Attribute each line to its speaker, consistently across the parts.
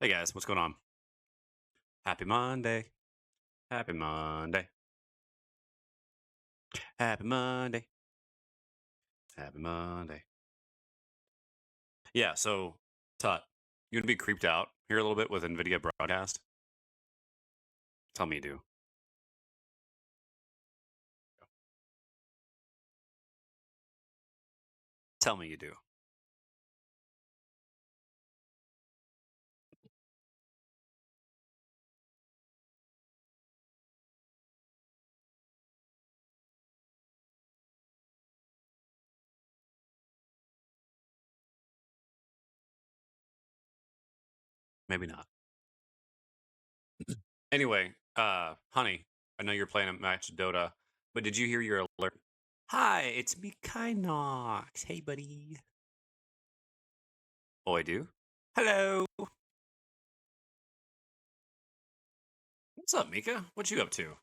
Speaker 1: Hey guys, what's going on? Happy Monday. Happy Monday. Happy Monday. Happy Monday. Yeah, so Tut, you gonna be creeped out here a little bit with NVIDIA broadcast? Tell me you do. Tell me you do. Maybe not. Anyway, honey, I know you're playing a match of Dota, but did you hear your alert? Hi, it's me, Kynox. Hey, buddy. Oh, I do? Hello. What's up, Mika? What you up to?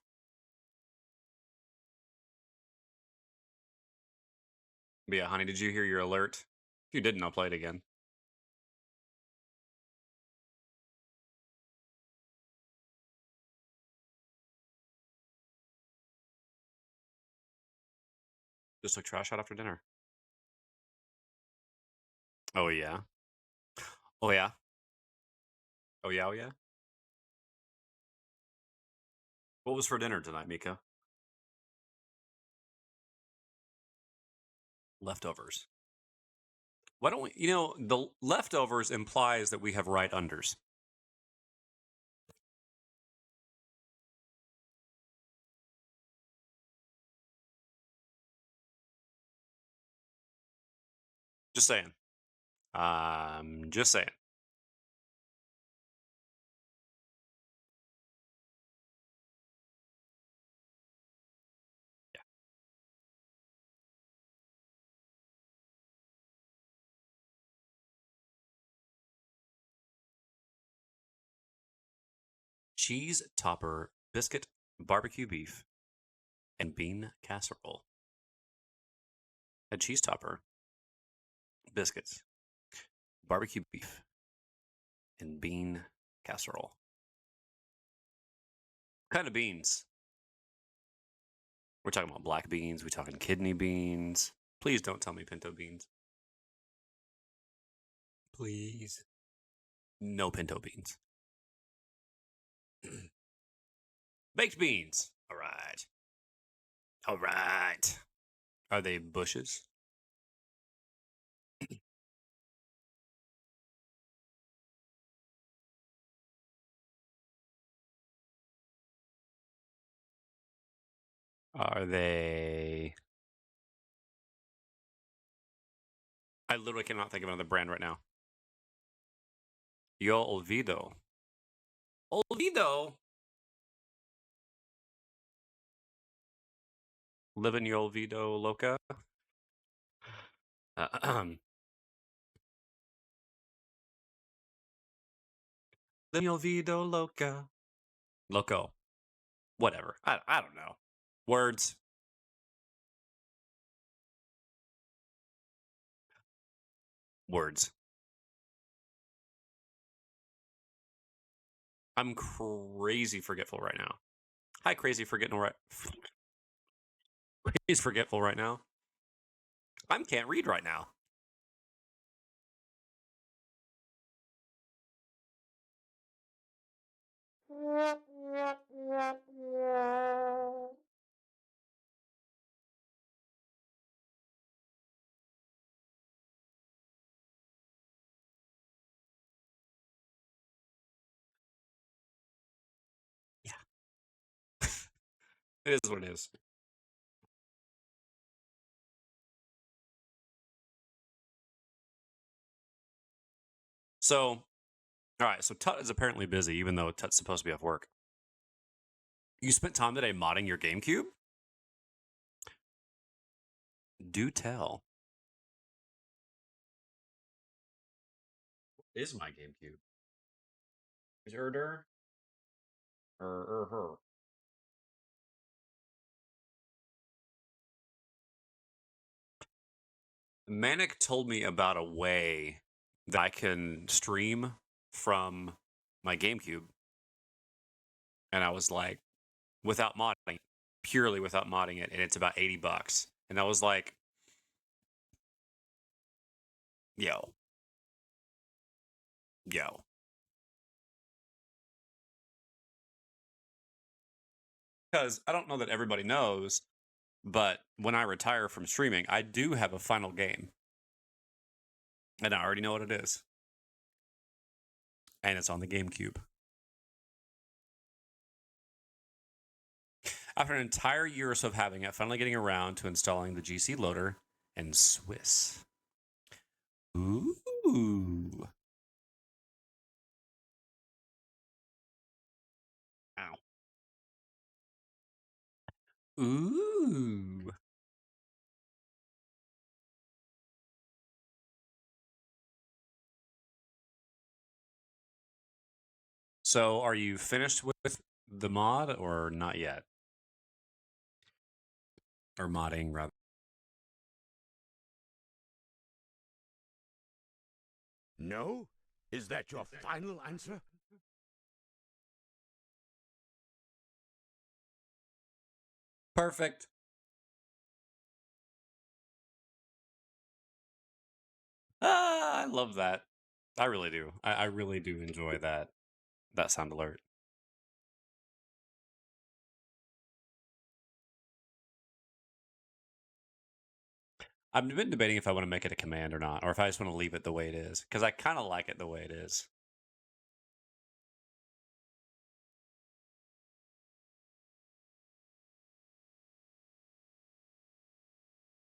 Speaker 1: But yeah, honey, did you hear your alert? If you didn't, I'll play it again. Just took trash out after dinner. Oh yeah. Oh yeah. Oh yeah. Oh yeah. What was for dinner tonight, Mika? Leftovers. Why don't we? The leftovers implies that we have right unders. Just saying. Just saying. Yeah. Cheese topper, biscuit, barbecue beef, and bean casserole. A cheese topper, biscuits, barbecue beef, and bean casserole. What kind of beans? We're talking about black beans. We're talking kidney beans. Please don't tell me pinto beans. Please. No pinto beans. Baked beans. All right. All right. Are they bushes? Are they? I literally cannot think of another brand right now. Yo olvido. Olvido. Live in yo olvido loca. Live in yo olvido loca. Loco. Whatever. I don't know. Words. Words. I'm crazy forgetful right now. Hi, crazy forgetful right. Crazy forgetful right now. I can't read right now. Yeah, it is what it is. So, all right. So Tut is apparently busy, even though Tut's supposed to be off work. You spent time today modding your GameCube? Do tell. What is my GameCube? Is Erder? Her. Manic told me about a way that I can stream from my GameCube, and I was like, without modding, purely without modding it, and it's about $80. And I was like, yo, yo. Because I don't know that everybody knows, but when I retire from streaming, I do have a final game. And I already know what it is. And it's on the GameCube. After an entire year or so of having it, finally getting around to installing the GC loader and Swiss. Ooh. Ow. Ooh. So are you finished with the mod or not yet? Or modding, rather.
Speaker 2: No? Is that your final answer?
Speaker 1: Perfect. Ah, I love that. I really do. I really do enjoy that sound alert. I've been debating if I want to make it a command or not, or if I just want to leave it the way it is, because I kind of like it the way it is.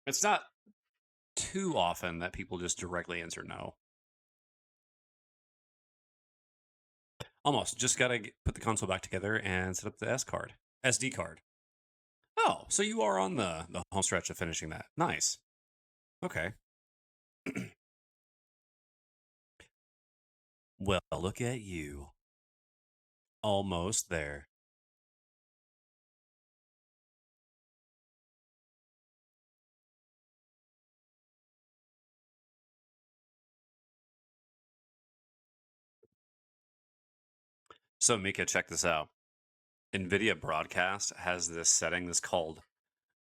Speaker 1: It's not too often that people just directly answer no. Almost. Just got to put the console back together and set up the SD card. Oh, so you are on the home stretch of finishing that. Nice. Okay. Well, look at you. Almost there. So, Mika, check this out. NVIDIA Broadcast has this setting that's called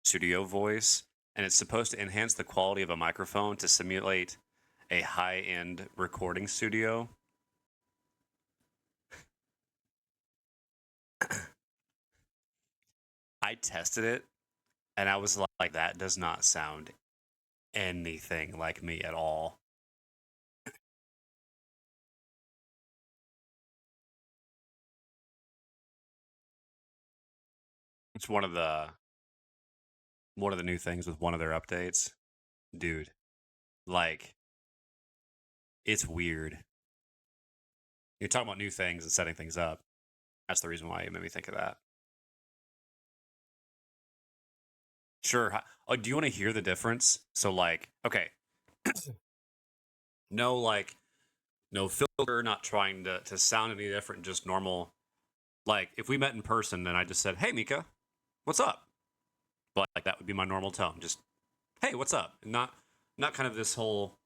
Speaker 1: Studio Voice, and it's supposed to enhance the quality of a microphone to simulate a high end recording studio. I tested it, and I was like, that does not sound anything like me at all. It's one of the new things with one of their updates. Dude, like, it's weird. You're talking about new things and setting things up. That's the reason why it made me think of that. Sure. Oh, do you want to hear the difference? So, like, okay, no, like, no filter, not trying to sound any different, just normal. Like, if we met in person and I just said, "Hey, Mika, what's up?" But like that would be my normal tone. Just, "Hey, what's up?" Not kind of this whole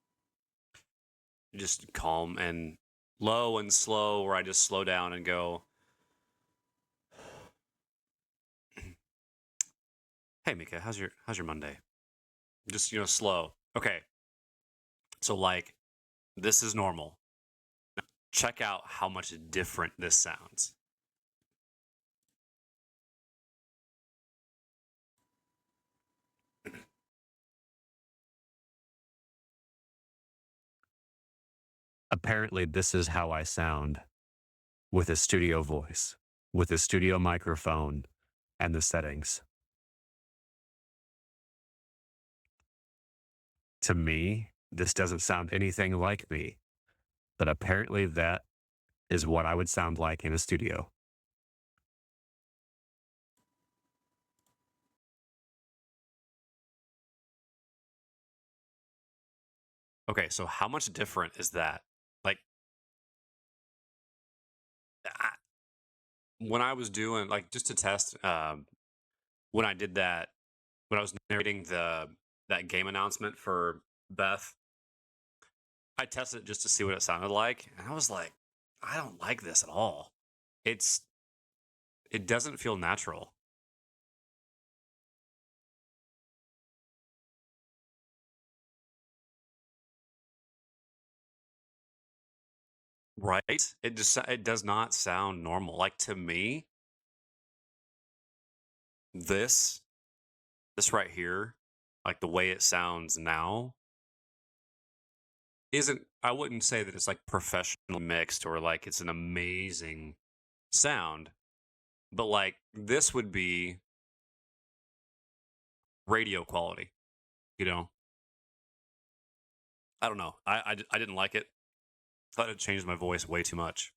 Speaker 1: just calm and low and slow where I just slow down and go, "Hey, Mika, how's your Monday?" Just slow. Okay, so like this is normal. Check out how much different this sounds. Apparently, this is how I sound with a studio voice, with a studio microphone, and the settings. To me, this doesn't sound anything like me, but apparently that is what I would sound like in a studio. Okay, so how much different is that? Like, I, when I was doing, like, just to test, when I did that, when I was narrating that game announcement for Beth, I tested it just to see what it sounded like, and I was like, I don't like this at all. It's it doesn't feel natural, right? It does not sound normal. Like to me, this this right here, like the way it sounds now, isn't. I wouldn't say that it's like professionally mixed or like it's an amazing sound, but like this would be radio quality. You know, I don't know. I didn't like it. Thought it changed my voice way too much.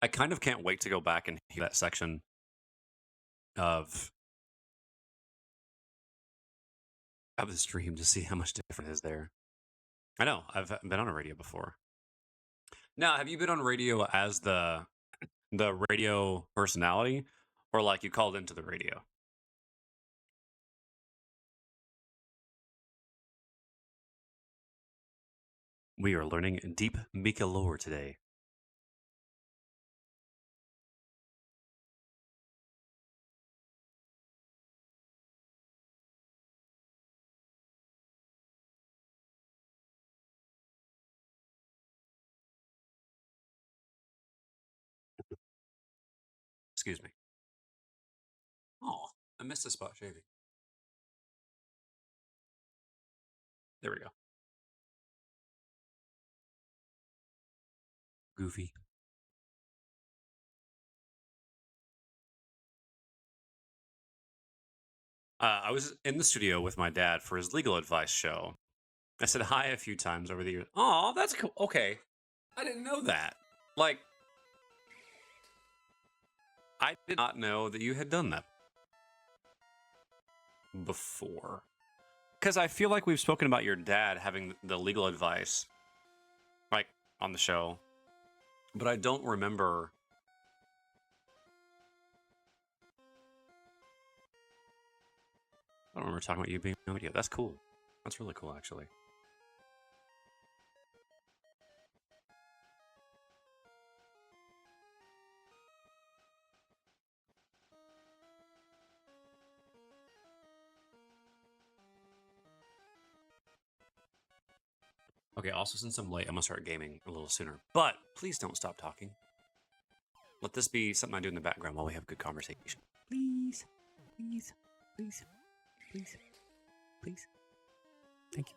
Speaker 1: I kind of can't wait to go back and hear that section of the stream to see how much different is there. I know I've been on a radio before. Now, have you been on radio as the The radio personality, or like you called into the radio? We are learning deep Mika lore today. Excuse me. Oh, I missed a spot shaving. There we go. Goofy. I was in the studio with my dad for his legal advice show. I said hi a few times over the years. Oh, that's cool. Okay. I didn't know that. Like, I did not know that you had done that before. Because I feel like we've spoken about your dad having the legal advice, like, on the show. But I don't remember. I don't remember talking about you being on video. That's cool. That's really cool, actually. Okay, also since I'm late, I'm gonna start gaming a little sooner. But please don't stop talking. Let this be something I do in the background while we have good conversation. Please, please, please, please, please. Thank you.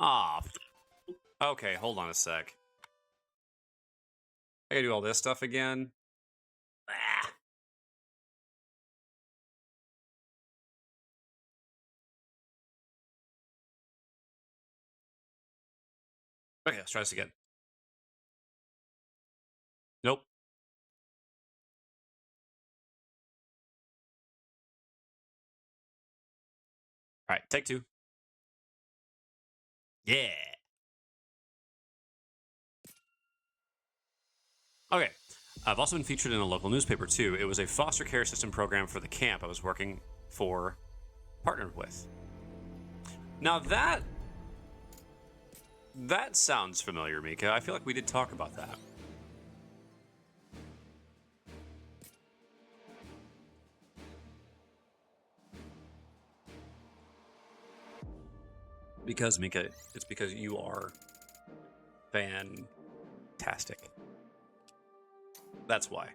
Speaker 1: Ah, okay, hold on a sec. I gotta do all this stuff again. Ah. Okay, let's try this again. Nope. All right, take two. Yeah. Okay. I've also been featured in a local newspaper too. It was a foster care system program for the camp I was working for, partnered with. Now that sounds familiar, Mika. I feel like we did talk about that. Because Mika, it's because you are fantastic. That's why.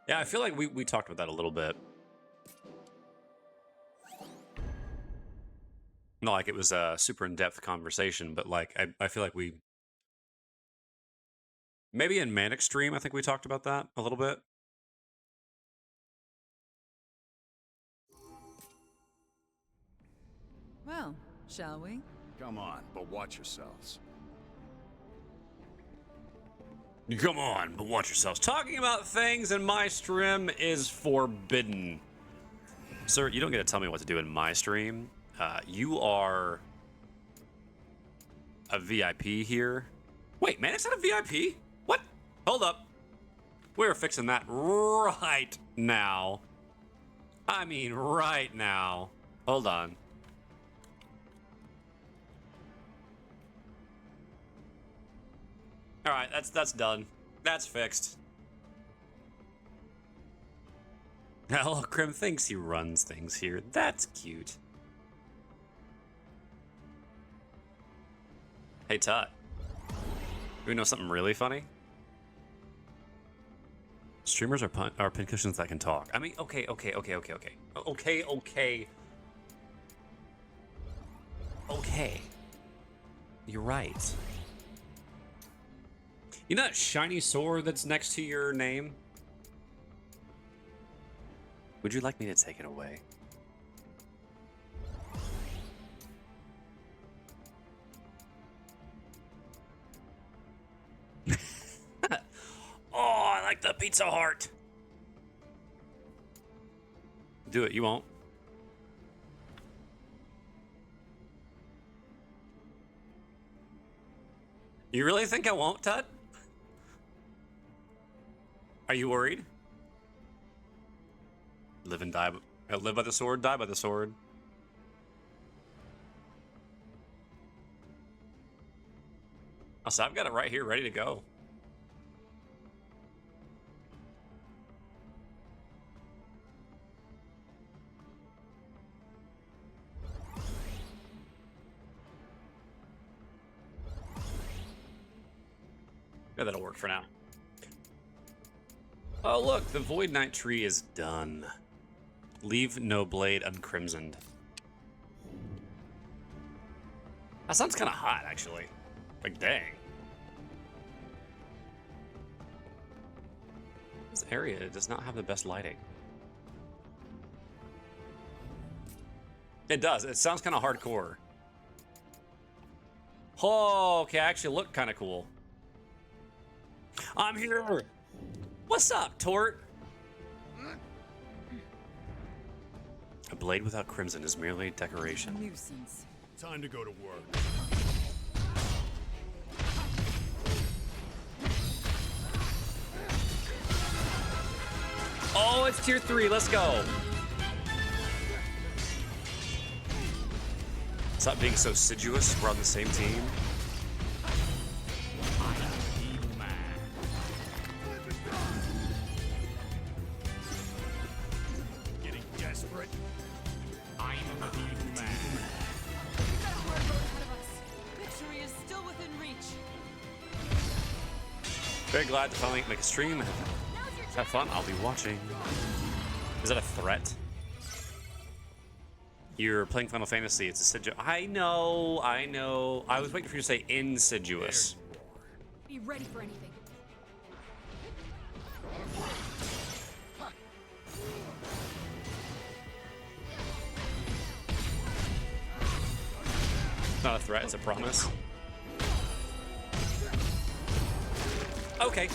Speaker 1: Yeah, I feel like we talked about that a little bit. Not like it was a super in-depth conversation, but like I feel like we maybe in Manic Stream, I think we talked about that a little bit.
Speaker 3: Well, shall we?
Speaker 2: Come on, but watch yourselves.
Speaker 1: Come on, but watch yourselves. Talking about things in my stream is forbidden. Sir, you don't get to tell me what to do in my stream. You are a VIP here. Wait, man, it's not a VIP? What? Hold up. We're fixing that right now. I mean, right now. Hold on. All right, that's done. That's fixed. Hello, Krim thinks he runs things here. That's cute. Hey, Tut. We know something really funny? Streamers are pincushions that can talk. I mean, okay. Okay. You're right. You know that shiny sword that's next to your name? Would you like me to take it away? pizza heart. Do it. You won't. You really think I won't, Tut? Are you worried? Live and die. Live by the sword, die by the sword. Oh, so I've got it right here, ready to go. Yeah, that'll work for now. Oh, look, the Void Knight tree is done. Leave no blade uncrimsoned. That sounds kind of hot, actually. Like, dang. This area does not have the best lighting. It does. It sounds kind of hardcore. Oh, okay, I actually look kind of cool. I'm here. What's up, Tort? A blade without crimson is merely decoration.
Speaker 3: Nuisance.
Speaker 2: Time to go to work.
Speaker 1: Oh, it's tier 3. Let's go. Stop being so siduous. We're on the same team.
Speaker 2: Getting desperate. I'm a evil man.
Speaker 3: We've got a hard road ahead of us. Victory is still within reach.
Speaker 1: Very glad to finally make a stream. Have fun. I'll be watching. Is that a threat? You're playing Final Fantasy. It's a I know. I was waiting for you to say insidious.
Speaker 3: Be ready for anything.
Speaker 1: It's not a threat, it's a promise. Okay.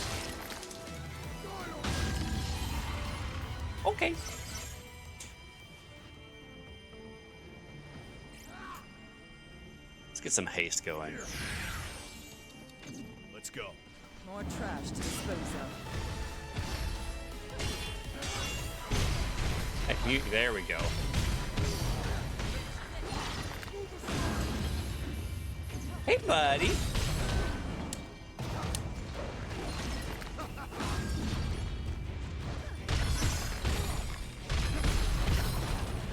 Speaker 1: Okay. Let's get some haste going.
Speaker 2: Let's go.
Speaker 3: More trash to dispose of.
Speaker 1: Hey, there we go. Hey, buddy.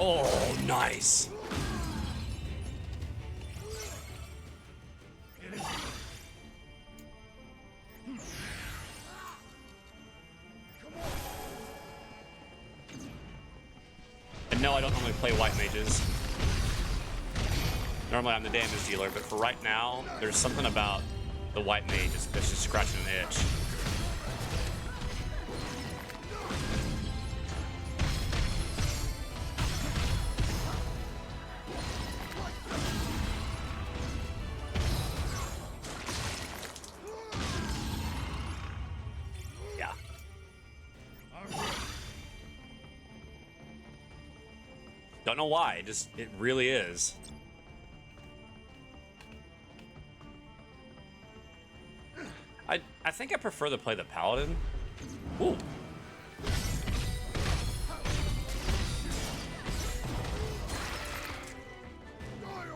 Speaker 1: Oh, nice. And no, I don't normally play white mages. Normally I'm the damage dealer, but for right now, there's something about the white mage that's just scratching an itch. Yeah. Don't know why, it really is. I think I prefer to play the paladin. Ooh.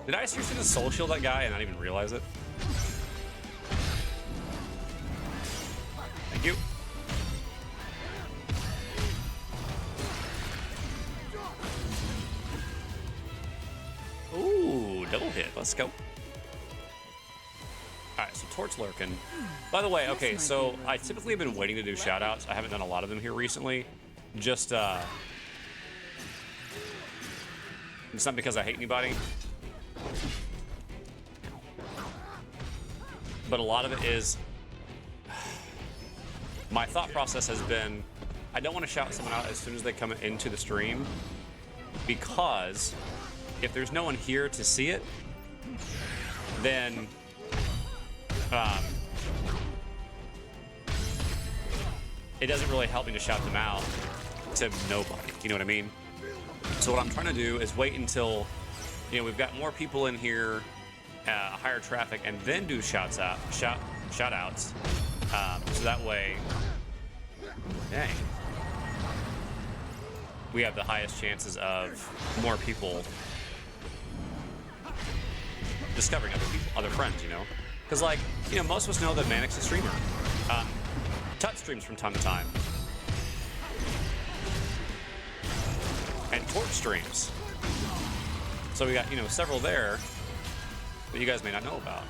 Speaker 1: Did I seriously just soul shield that guy and not even realize it? Thank you. Ooh, double hit. Let's go. Alright, so Torch lurking. By the way, okay, so I typically have been waiting to do shoutouts. I haven't done a lot of them here recently. Just, it's not because I hate anybody. But a lot of it is... My thought process has been, I don't want to shout someone out as soon as they come into the stream, because if there's no one here to see it, then... it doesn't really help me to shout them out to nobody. You know what I mean? So what I'm trying to do is wait until, you know, we've got more people in here, higher traffic, and then do shout outs. So that way, dang, we have the highest chances of more people discovering other people, other friends, you know? Because, like, you know, most of us know that Manic's a streamer. Tut streams from time to time. And Torch streams. So we got, you know, several there that you guys may not know about.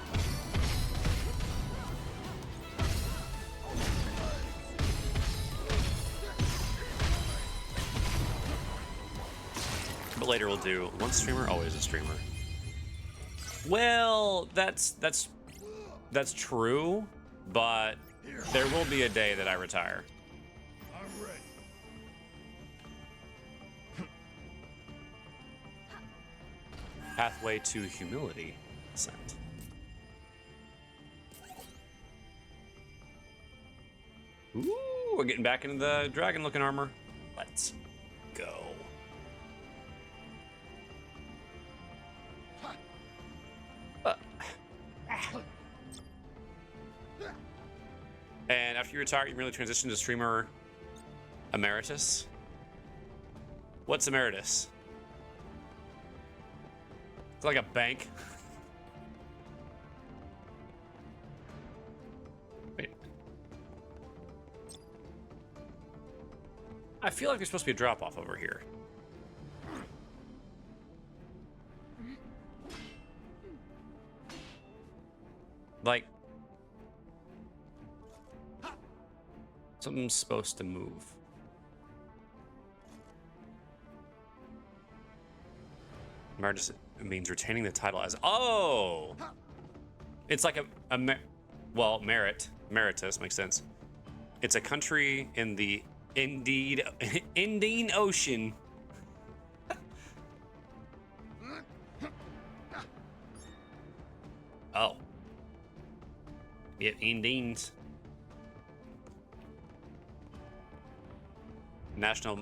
Speaker 1: But later we'll do one streamer, always a streamer. Well, that's true, but there will be a day that I retire.
Speaker 2: I'm ready.
Speaker 1: Pathway to humility. Ascent. Ooh, we're getting back into the dragon-looking armor. Let's go. And after you retire, you merely transition to streamer emeritus. What's emeritus? It's like a bank. Wait. I feel like there's supposed to be a drop-off over here. Like, something's supposed to move. Emeritus means retaining the title as... Oh! It's like well, meritus makes sense. It's a country in the Indian Ocean. Oh. Yeah, Indians. National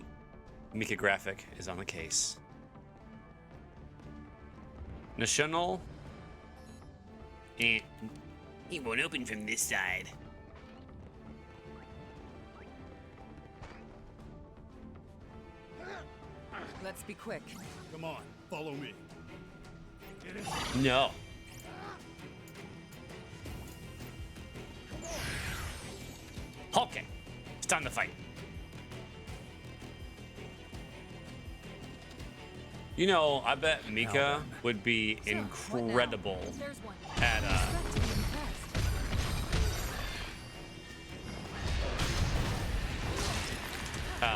Speaker 1: Micrographic is on the case. National. It won't open from this side.
Speaker 3: Let's be quick.
Speaker 2: Come on, follow me.
Speaker 1: No. Okay, it's time to fight. You know, I bet Mika would be incredible
Speaker 3: There's one.
Speaker 1: at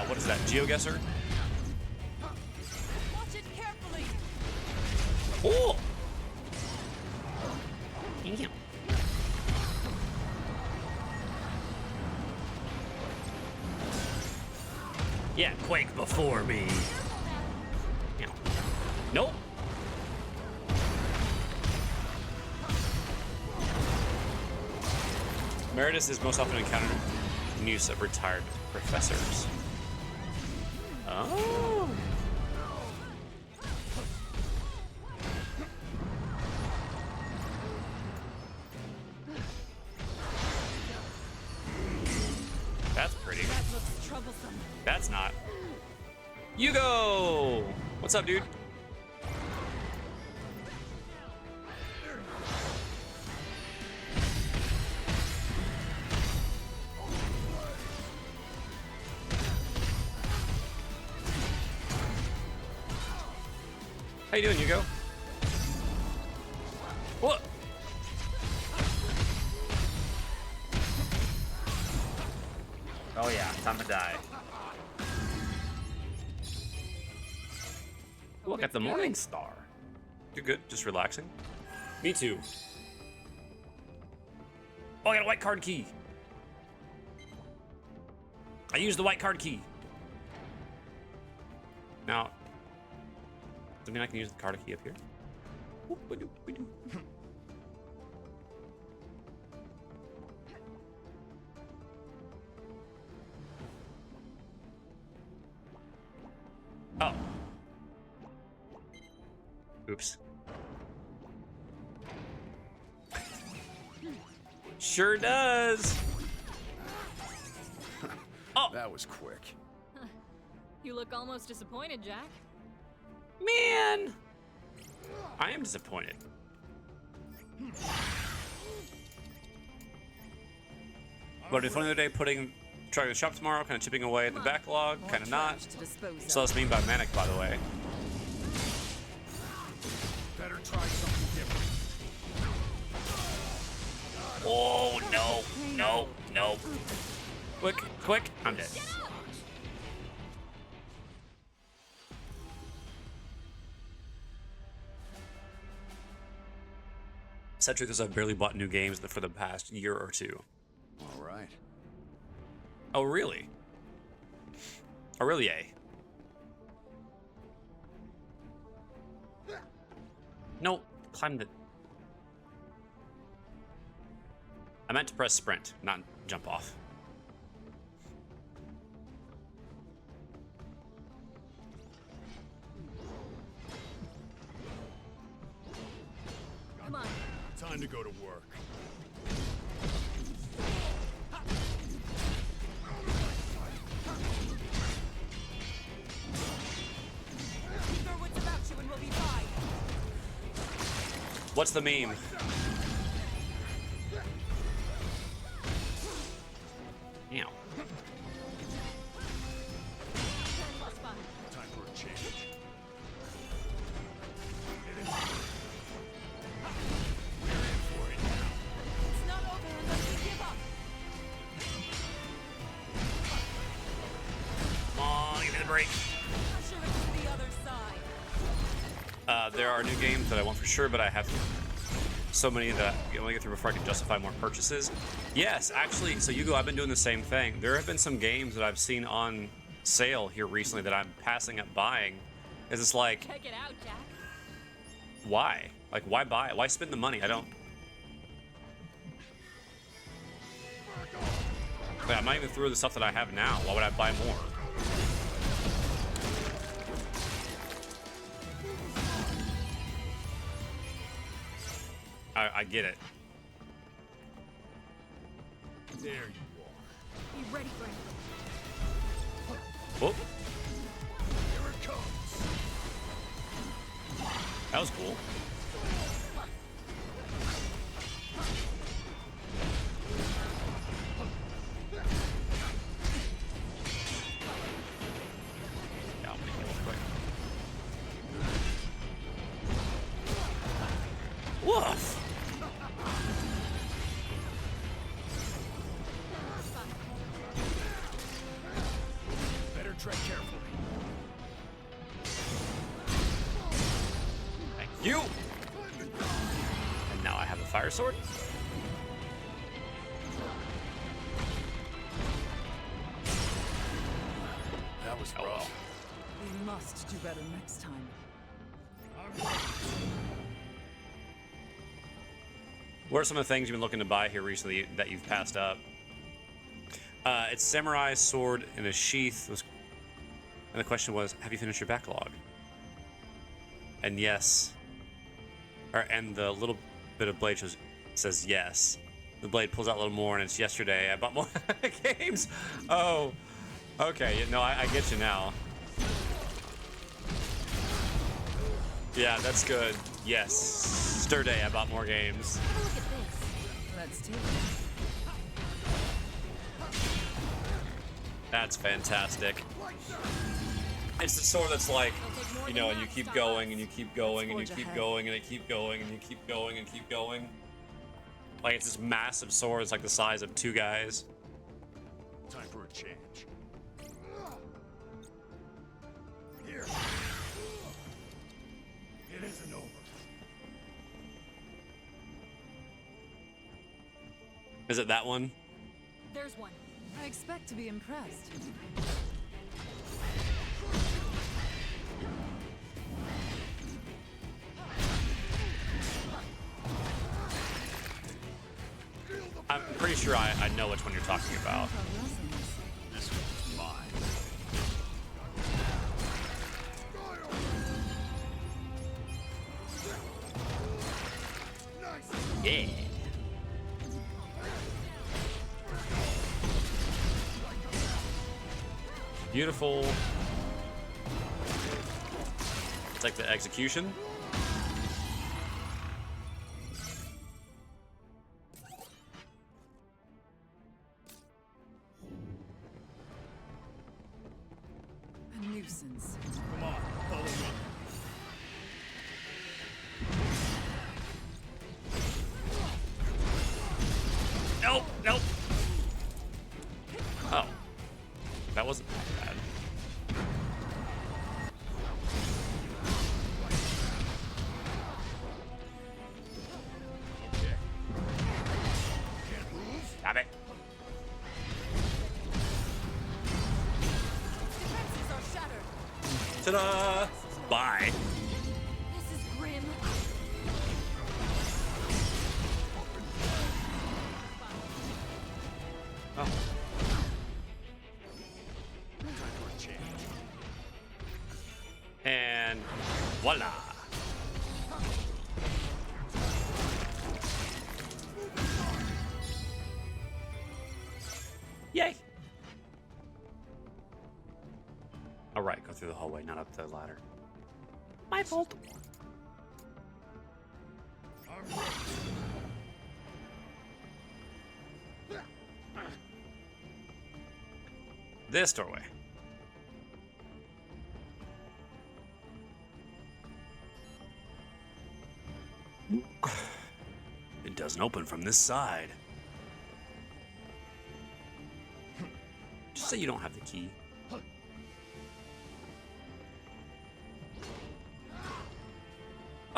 Speaker 1: what is that? GeoGuessr?
Speaker 3: Watch it carefully.
Speaker 1: Oh! Yeah, quake before me. Nope. Emeritus is most often encountered in use of retired professors. Oh. That's pretty.
Speaker 3: That looks troublesome.
Speaker 1: That's not. Hugo! What's up, dude? How you doing, Hugo? What? Oh yeah, time to die. Look at the morning star. You're good, just relaxing. Me too. Oh, I got a white card key. I used the white card key. Now, does that mean I can use the card key up here? Oops. Sure does. Oh,
Speaker 2: That was quick.
Speaker 3: You look almost disappointed, Jack.
Speaker 1: man. I am disappointed. But it'll be funny today trying to shop tomorrow, kind of chipping away at the backlog, kind of not.
Speaker 3: To dispose
Speaker 1: So that's mean by manic, by the way.
Speaker 2: Better try something different.
Speaker 1: Oh, no, no, no. Quick, quick, I'm dead. Sad truth is I've barely bought new games for the past year or two.
Speaker 2: All right.
Speaker 1: Oh, really? Oh, really, eh? No, climb the... I meant to press sprint, not jump off.
Speaker 3: Come on.
Speaker 2: Time to go to work.
Speaker 3: Keep our wits about you and we'll be fine.
Speaker 1: What's the meme? Meow.
Speaker 2: Time for a change.
Speaker 3: It's not over unless we give up.
Speaker 1: Come on, give me the break.
Speaker 3: Usher it to the other side.
Speaker 1: There are new games that I want for sure, but I have so many that I want to get through before I can justify more purchases. Yes, actually, so Hugo, I've been doing the same thing. There have been some games that I've seen on sale here recently that I'm passing up buying. Because it's like,
Speaker 3: Check it out, Jack.
Speaker 1: why? Like, why buy it? Why spend the money? I don't... Like, I'm not even through the stuff that I have now. Why would I buy more? I get it.
Speaker 2: There you are.
Speaker 3: Be ready for it.
Speaker 1: Whoop.
Speaker 2: Here it comes.
Speaker 1: That was cool. Yeah, I'll make it real quick. Woof!
Speaker 2: Better tread carefully.
Speaker 1: Thank you! And now I have a fire sword.
Speaker 2: That was
Speaker 1: Oh well.
Speaker 2: rough.
Speaker 3: We must do better next time.
Speaker 1: What are some of the things you've been looking to buy here recently that you've passed up? It's samurai sword in a sheath. And the question was, have you finished your backlog? And yes. And the little bit of blade says yes. The blade pulls out a little more, and it's yesterday. I bought more games. Oh, okay. No, I get you now. Yeah, that's good. Yes. Yesterday, I bought more games.
Speaker 3: Look at this. Let's take it.
Speaker 1: That's fantastic. It's the sword that's like, you know, and you keep going and you keep going and you keep going and you keep going and you keep going and keep going. Like it's this massive sword. It's like the size of two guys.
Speaker 2: Time for a change. Here. It isn't over.
Speaker 1: Is it that one?
Speaker 3: There's one. I expect to be impressed.
Speaker 1: I'm pretty sure I know which one you're talking about.
Speaker 2: This one's mine.
Speaker 1: Yeah. Beautiful. It's like the execution.
Speaker 3: A nuisance.
Speaker 2: Come on, follow me.
Speaker 1: Nope, nope. Oh. That wasn't that bad. Stop it.
Speaker 3: Defenses are shattered.
Speaker 1: Ta-da! Bye.
Speaker 3: This is grim.
Speaker 1: Oh.
Speaker 2: Time for a change.
Speaker 1: And voila. Yay. All right, go through the hallway, not up the ladder. My fault.
Speaker 2: I'm ready.
Speaker 1: This doorway. It doesn't open from this side. Just say you don't have the key.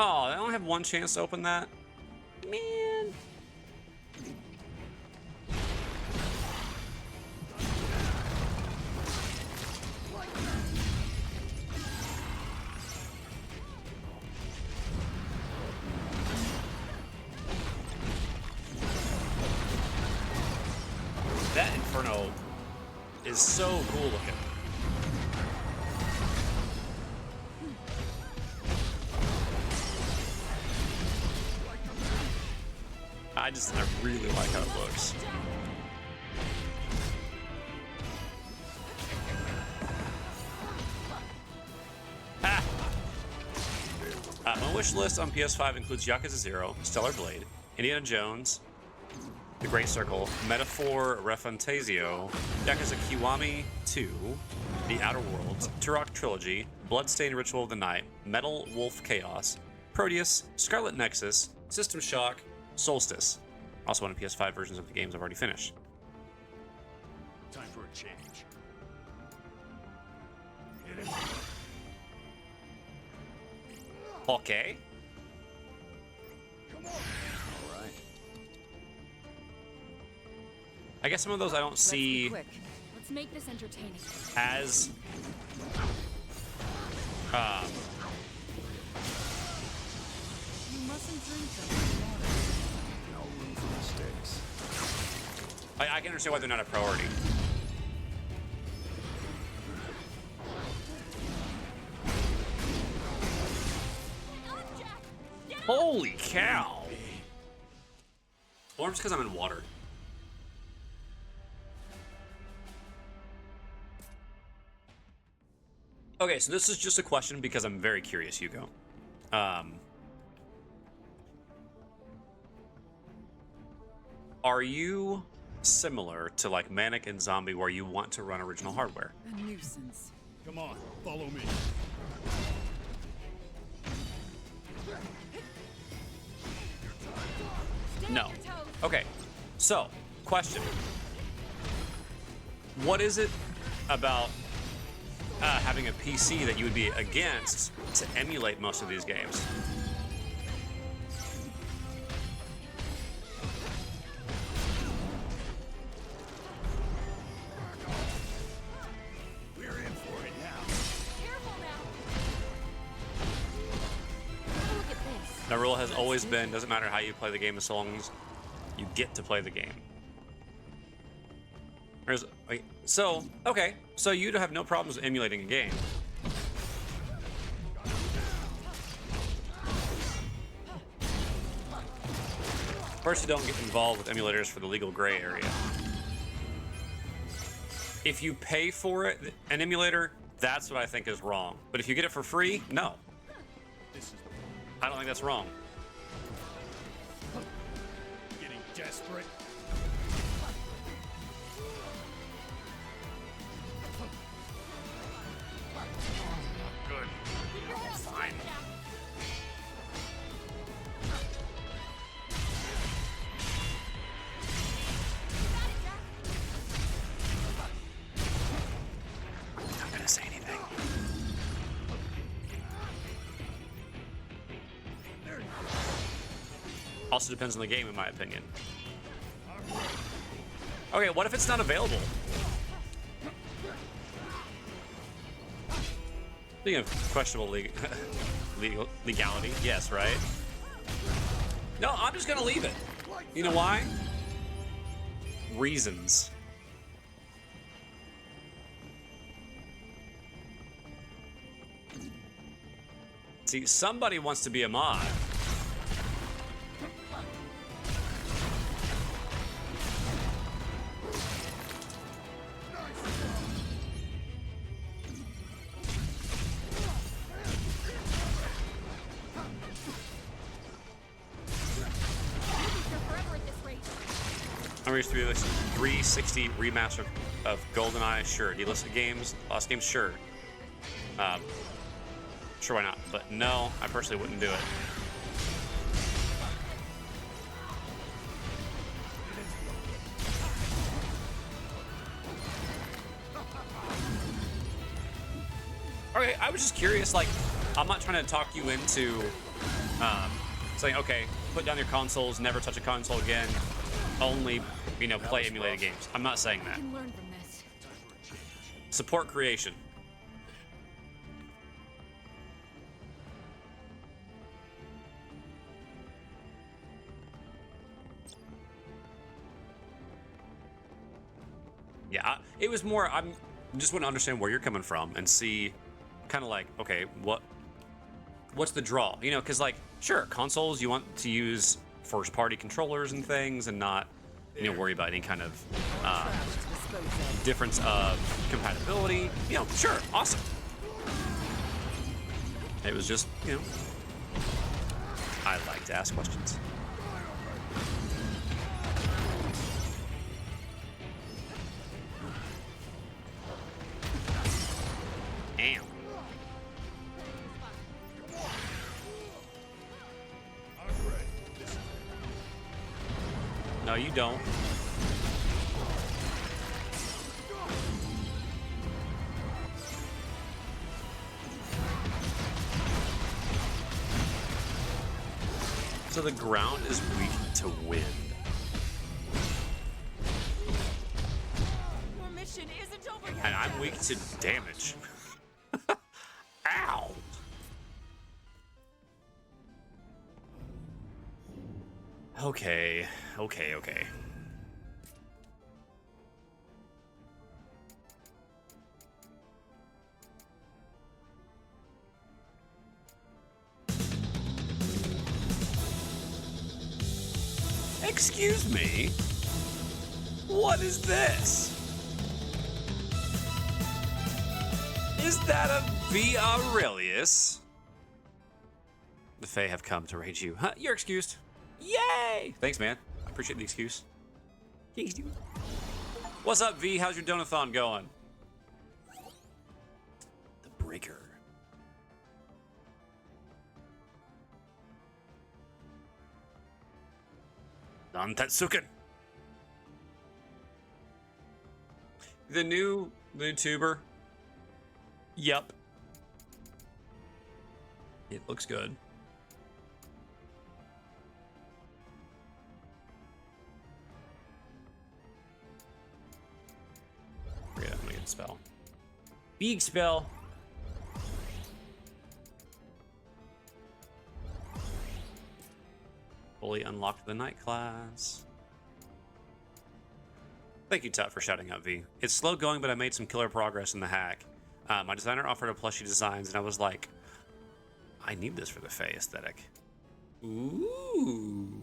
Speaker 1: Oh, I only have one chance to open that? Man. That Inferno is so cool looking. I really like how it looks. Ha! My wish list on PS5 includes Yakuza 0, Stellar Blade, Indiana Jones, The Great Circle, Metaphor Refantasio, Yakuza Kiwami 2, The Outer Worlds, Turok Trilogy, Bloodstained Ritual of the Night, Metal Wolf Chaos, Proteus, Scarlet Nexus, System Shock, Solstice. Also one of the PS5 versions of the games I've already finished.
Speaker 2: Time for a change. Get it?
Speaker 1: Okay.
Speaker 2: Come on. All right.
Speaker 1: I guess some of those I don't
Speaker 3: Let's be
Speaker 1: see
Speaker 3: quick. Let's make this entertaining.
Speaker 1: as
Speaker 3: You mustn't drink them.
Speaker 2: No room for mistakes.
Speaker 1: I can understand why they're not a priority. Holy cow! Or just because I'm in water. Okay, so this is just a question because I'm very curious, Hugo. Are you similar to like Manic and Zombie where you want to run original hardware?
Speaker 3: A nuisance.
Speaker 2: Come on, follow me.
Speaker 1: No. Okay, so, question. What is it about having a PC that you would be against to emulate most of these games?
Speaker 2: We're in for it now.
Speaker 3: Careful now. Look at this.
Speaker 1: The rule has always been, doesn't matter how you play the game as long as you get to play the game. Wait, so, okay, so you'd have no problems emulating a game. personally don't get involved with emulators for the legal gray area. If you pay for it, an emulator, that's what I think is wrong. But if you get it for free, no. I don't think that's wrong.
Speaker 2: Getting desperate.
Speaker 1: Good. Fine. I'm not gonna say anything. Also depends on the game, in my opinion. Okay, what if it's not available? Speaking of questionable legality, yes, right? No, I'm just gonna leave it. You know why? Reasons. See, somebody wants to be a mod. I'm used to be like 360 remaster of GoldenEye, sure. Delisted games, lost games, sure. Sure, why not? But no, I personally wouldn't do it. Okay, I was just curious. Like, I'm not trying to talk you into saying, okay, put down your consoles, never touch a console again, only, you know, play emulated games. I'm not saying that.
Speaker 3: Can learn from this.
Speaker 1: Support creation. Yeah, it was more, I'm just want to understand where you're coming from and see kind of like, okay, what's the draw? You know, because like, sure, consoles, you want to use first party controllers and things and not, you know, worry about any kind of difference of compatibility. You know, sure, awesome. It was just, you know, I like to ask questions. Damn. No, you don't. So the ground is weak to wind.
Speaker 3: Your mission isn't over yet.
Speaker 1: And I'm weak to damage. Ow! Okay. Excuse me? What is this? Is that a V. Aurelius? The Fae have come to raid you. Huh, you're excused. Yay! Thanks, man. I appreciate the excuse. Thanks, dude. What's up, V? How's your donathon going? The Breaker. Dan Tetsuken. The new tuber. Yup. It looks good. Forget it, I'm gonna get a spell. Big spell. Fully unlocked the night class. Thank you, Tut, for shouting out V. It's slow going, but I made some killer progress in the hack. My designer offered a plushie designs, and I was like, I need this for the Fae aesthetic. Ooh.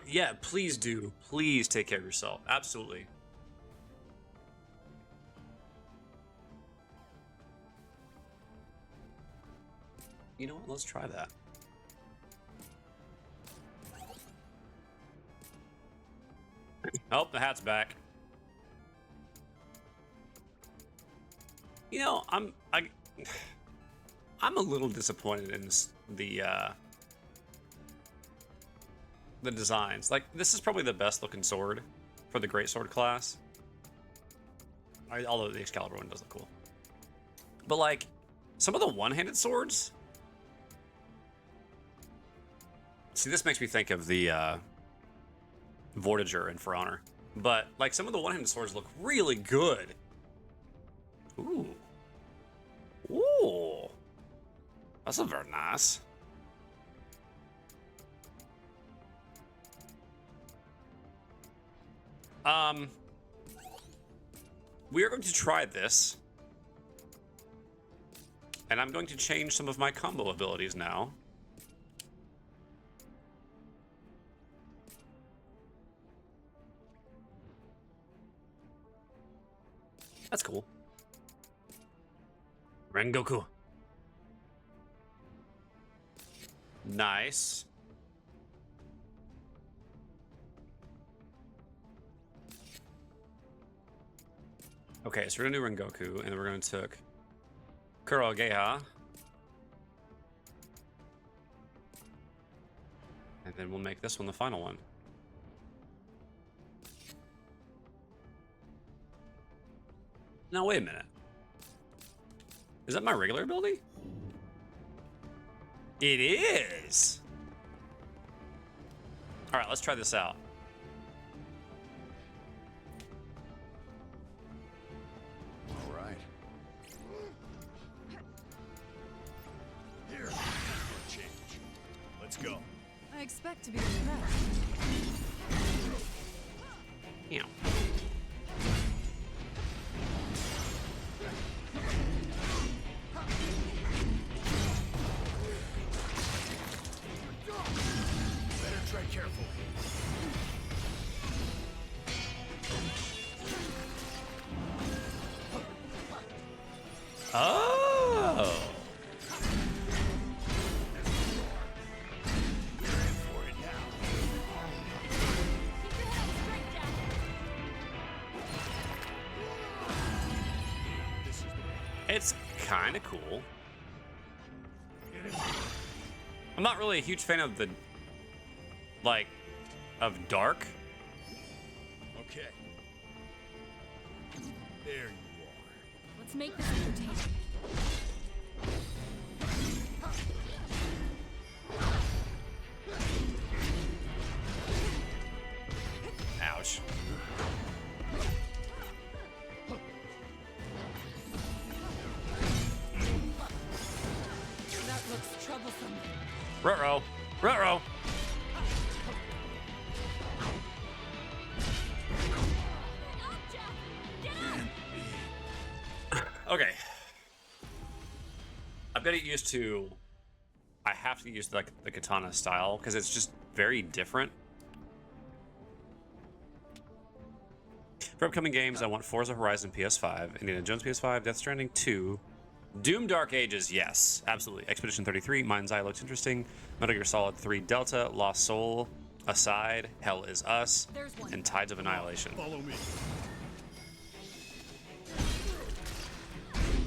Speaker 1: Yeah, please do. Please take care of yourself. Absolutely. You know what? Let's try that. Oh, the hat's back. You know, I'm a little disappointed in the designs. Like, this is probably the best looking sword for the greatsword class. Although the Excalibur one does look cool. But like, some of the one-handed swords. See, this makes me think of the Vortiger in For Honor. But like, some of the one-handed swords look really good. Ooh. Ooh. That's a very nice. We are going to try this. And I'm going to change some of my combo abilities now. That's cool. Rengoku. Nice. Okay, so we're gonna do Rengoku, and then we're gonna take Kurogeha. And then we'll make this one the final one. Now, wait a minute. Is that my regular ability? It is! Alright, let's try this out.
Speaker 2: All right. Here, for a change. Let's go.
Speaker 3: I expect to be impressed.
Speaker 1: Yeah.
Speaker 2: Better tread carefully.
Speaker 1: Oh!
Speaker 2: You're in for it now.
Speaker 3: Keep your head straight, Jack.
Speaker 2: This is the way.
Speaker 1: It's kind of cool. I'm not really a huge fan of the, like, of dark.
Speaker 2: Okay. There you are.
Speaker 3: Let's make this entertaining.
Speaker 1: Ouch.
Speaker 3: That looks troublesome.
Speaker 1: Ruh-roh. Ruh-roh.
Speaker 3: Up, Jack! Get up!
Speaker 1: Okay. I've got to get used to... I have to get used to like the katana style, because it's just very different. For upcoming games, I want Forza Horizon PS5, Indiana Jones PS5, Death Stranding 2, Doom Dark Ages, yes, absolutely. Expedition 33, Mind's Eye looks interesting. Metal Gear Solid 3 Delta, Lost Soul, Aside, Hell Is Us,
Speaker 3: There's one.
Speaker 1: and Tides of Annihilation.
Speaker 2: Follow me.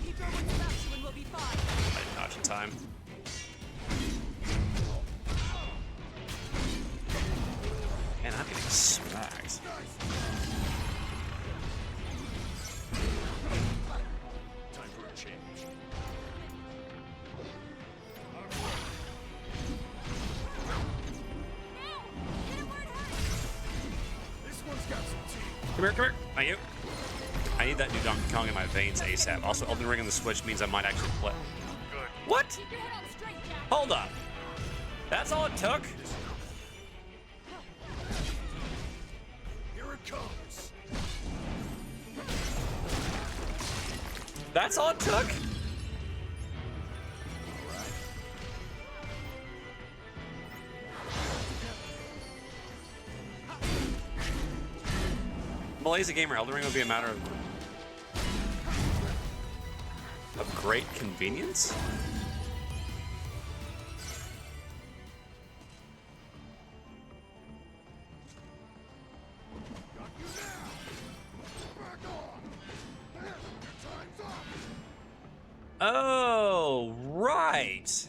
Speaker 3: Keep your wits about you and we'll be fine.
Speaker 1: I didn't dodge in time. Man, I'm getting smacked.
Speaker 2: Time for a change. This one's got some teeth.
Speaker 1: Come here, come here. Thank you. I need that new Donkey Kong in my veins ASAP. Also, Elden Ring on the Switch means I might actually play.
Speaker 2: Good.
Speaker 1: What?
Speaker 3: Keep your head on straight, Jack.
Speaker 1: Hold up. That's all it took?
Speaker 2: Here it comes.
Speaker 1: That's all it took? Malaysia Gamer, Elden Ring would be a matter of great convenience? Oh, right.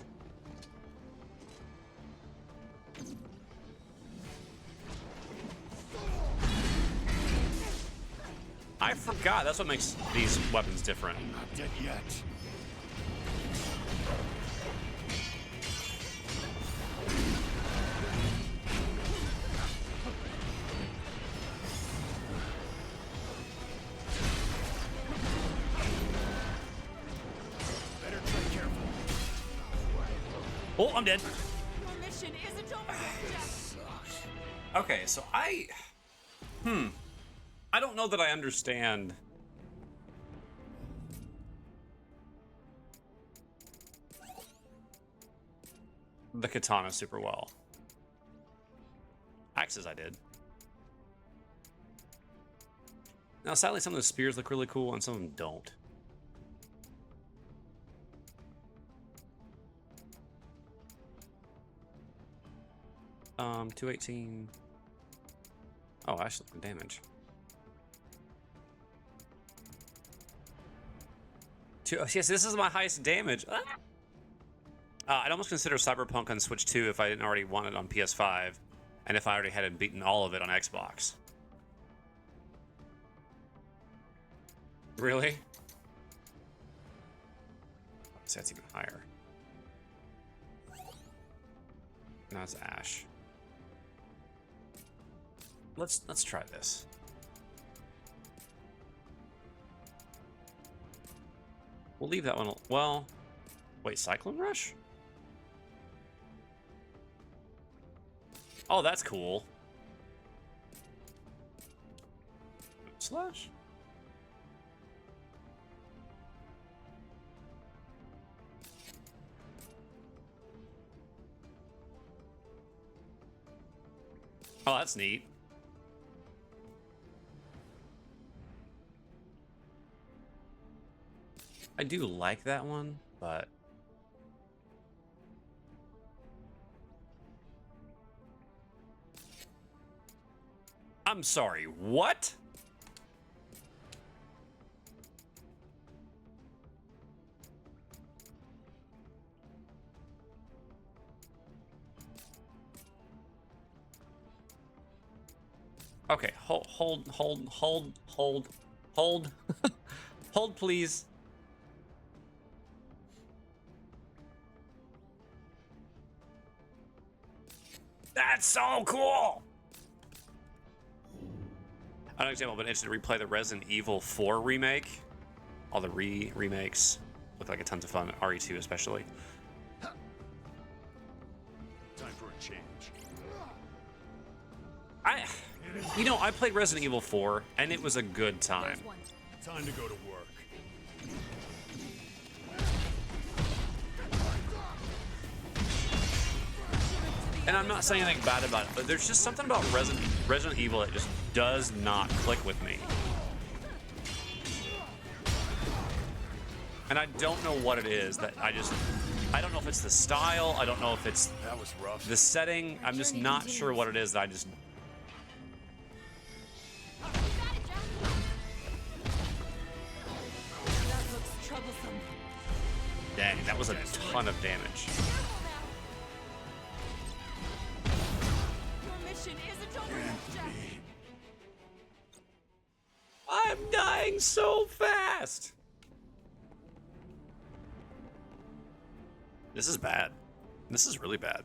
Speaker 1: I forgot. That's what makes these weapons different.
Speaker 2: Not dead yet. Better tread careful.
Speaker 1: Oh, I'm dead.
Speaker 3: Your mission isn't over yet, Jeff.
Speaker 1: Okay, so I don't know that I understand the katana super well. Axes I did. Now, sadly, some of the spears look really cool and some of them don't. Um, 218. Oh, actually, damage. Oh, yes, this is my highest damage. Ah! I'd almost consider Cyberpunk on Switch 2 if I didn't already want it on PS5, and if I already hadn't beaten all of it on Xbox. Really? So that's even higher. Now it's Ash. Let's try this. We'll leave that one. Well, wait, Cyclone Rush? Oh, that's cool. Slash? Oh, that's neat. I do like that one, but I'm sorry, what? Okay, hold, hold, please. That's so cool! An example, but interested to replay the Resident Evil 4 remake. All the remakes look like a tons of fun. RE2 especially.
Speaker 2: Time for a change.
Speaker 1: I played Resident Evil 4 and it was a good time.
Speaker 3: There's one.
Speaker 2: Time to go to work.
Speaker 1: And I'm not saying anything bad about it, but there's just something about Resident Evil that just does not click with me. And I don't know what it is that I don't know if it's the style, I don't know if it's
Speaker 2: That was rough.
Speaker 1: the setting, I'm just not sure what it is that I just...
Speaker 3: That looks troublesome.
Speaker 1: Dang, that was a ton of damage.
Speaker 3: Your mission isn't over yet, Jeff.
Speaker 1: I'm dying so fast! This is bad. This is really bad.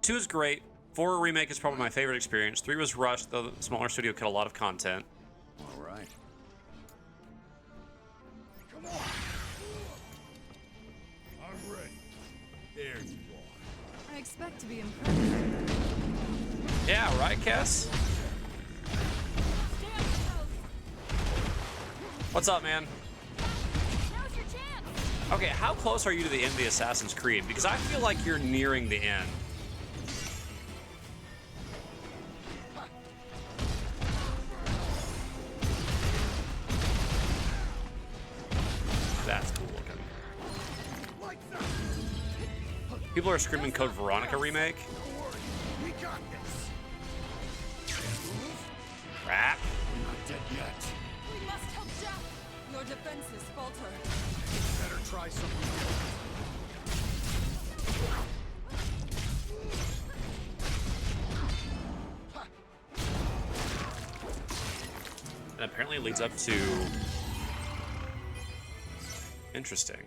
Speaker 1: 2 is great. 4 remake is probably my favorite experience. 3 was rushed, though the smaller studio cut a lot of content.
Speaker 2: All right. Come on. I'm ready. There you are.
Speaker 3: I expect to be impressed.
Speaker 1: Yeah, right, Cass?
Speaker 3: Stay on your toes.
Speaker 1: What's up, man?
Speaker 3: Now's your chance.
Speaker 1: Okay, how close are you to the end of the Assassin's Creed? Because I feel like you're nearing the end. People are screaming Code Veronica remake.
Speaker 2: Don't worry, we got this.
Speaker 1: Crap.
Speaker 2: We're not dead yet.
Speaker 3: We must help Jack. Your defenses falter.
Speaker 2: Better try something different.
Speaker 1: And apparently it leads up to... Interesting.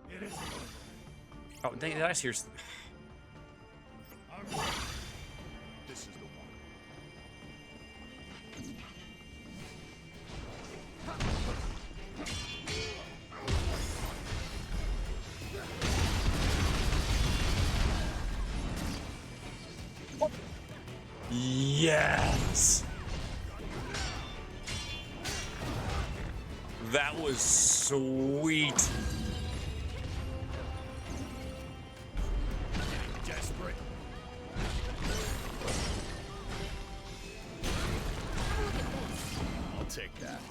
Speaker 2: It isn't over.
Speaker 1: Oh, did I see your...
Speaker 2: I'm ready. This is the one.
Speaker 1: Yes! That was sweet.
Speaker 2: Desperate. I'll take that.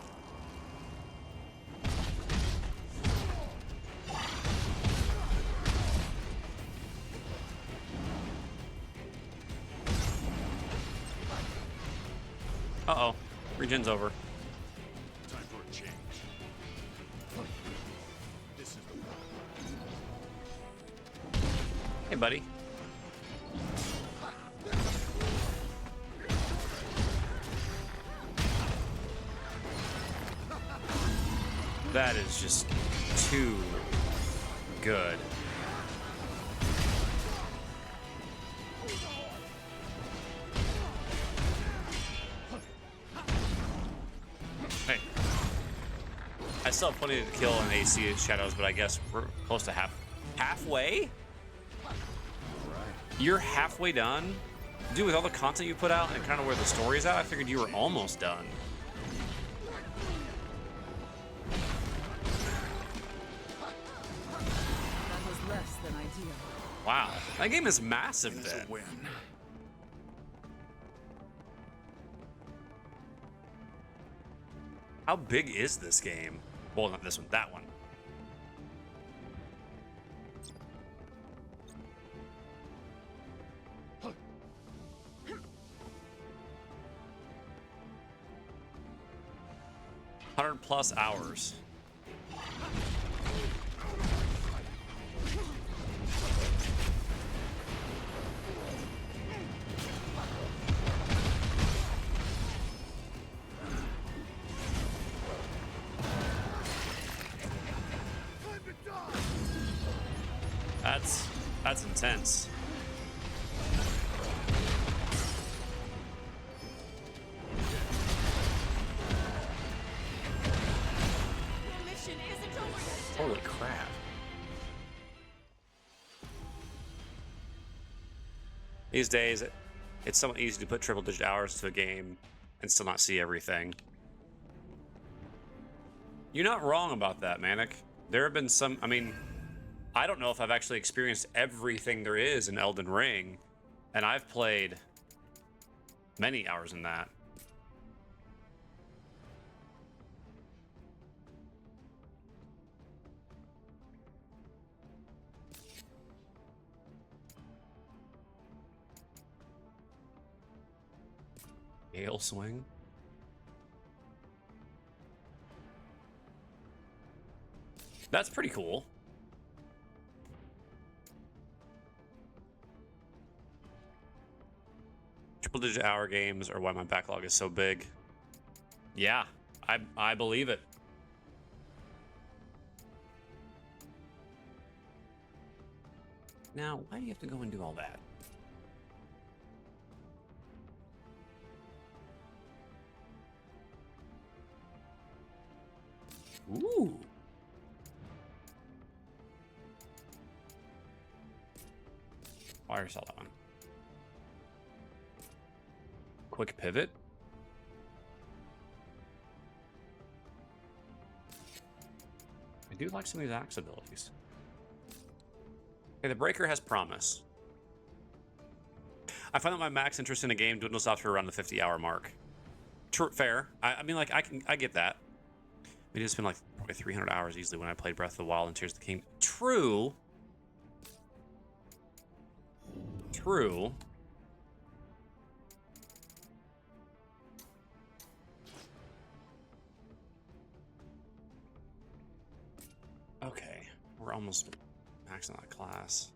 Speaker 1: Uh-oh. Regen's over.
Speaker 2: Time for a change. This is the one.
Speaker 1: Hey, buddy. That is just too good. Hey. I still have plenty to kill in AC Shadows, but I guess we're close to halfway? You're halfway done? Dude, with all the content you put out and kind of where the story's at, I figured you were almost done.
Speaker 3: That was less than ideal.
Speaker 1: Wow. That game is massive
Speaker 2: It's a
Speaker 1: then.
Speaker 2: win.
Speaker 1: How big is this game? Well, not this one, that one. +100 hours. That's intense.
Speaker 3: Your mission isn't over yet.
Speaker 1: Holy crap. These days, it's somewhat easy to put triple-digit hours to a game and still not see everything. You're not wrong about that, Manic. There have been some, I mean, I don't know if I've actually experienced everything there is in Elden Ring, and I've played many hours in that. Gale Swing? That's pretty cool. Triple-digit hour games are why my backlog is so big. Yeah, I believe it. Now, why do you have to go and do all that? Ooh. Fire saw that one. Quick pivot. I do like some of these axe abilities. Okay, the breaker has promise. I find that my max interest in a game dwindles after around the 50-hour mark. True, fair. I mean, like, I get that. We did spend like probably 300 hours easily when I played Breath of the Wild and Tears of the Kingdom. True. True. Okay, we're almost maxing out class.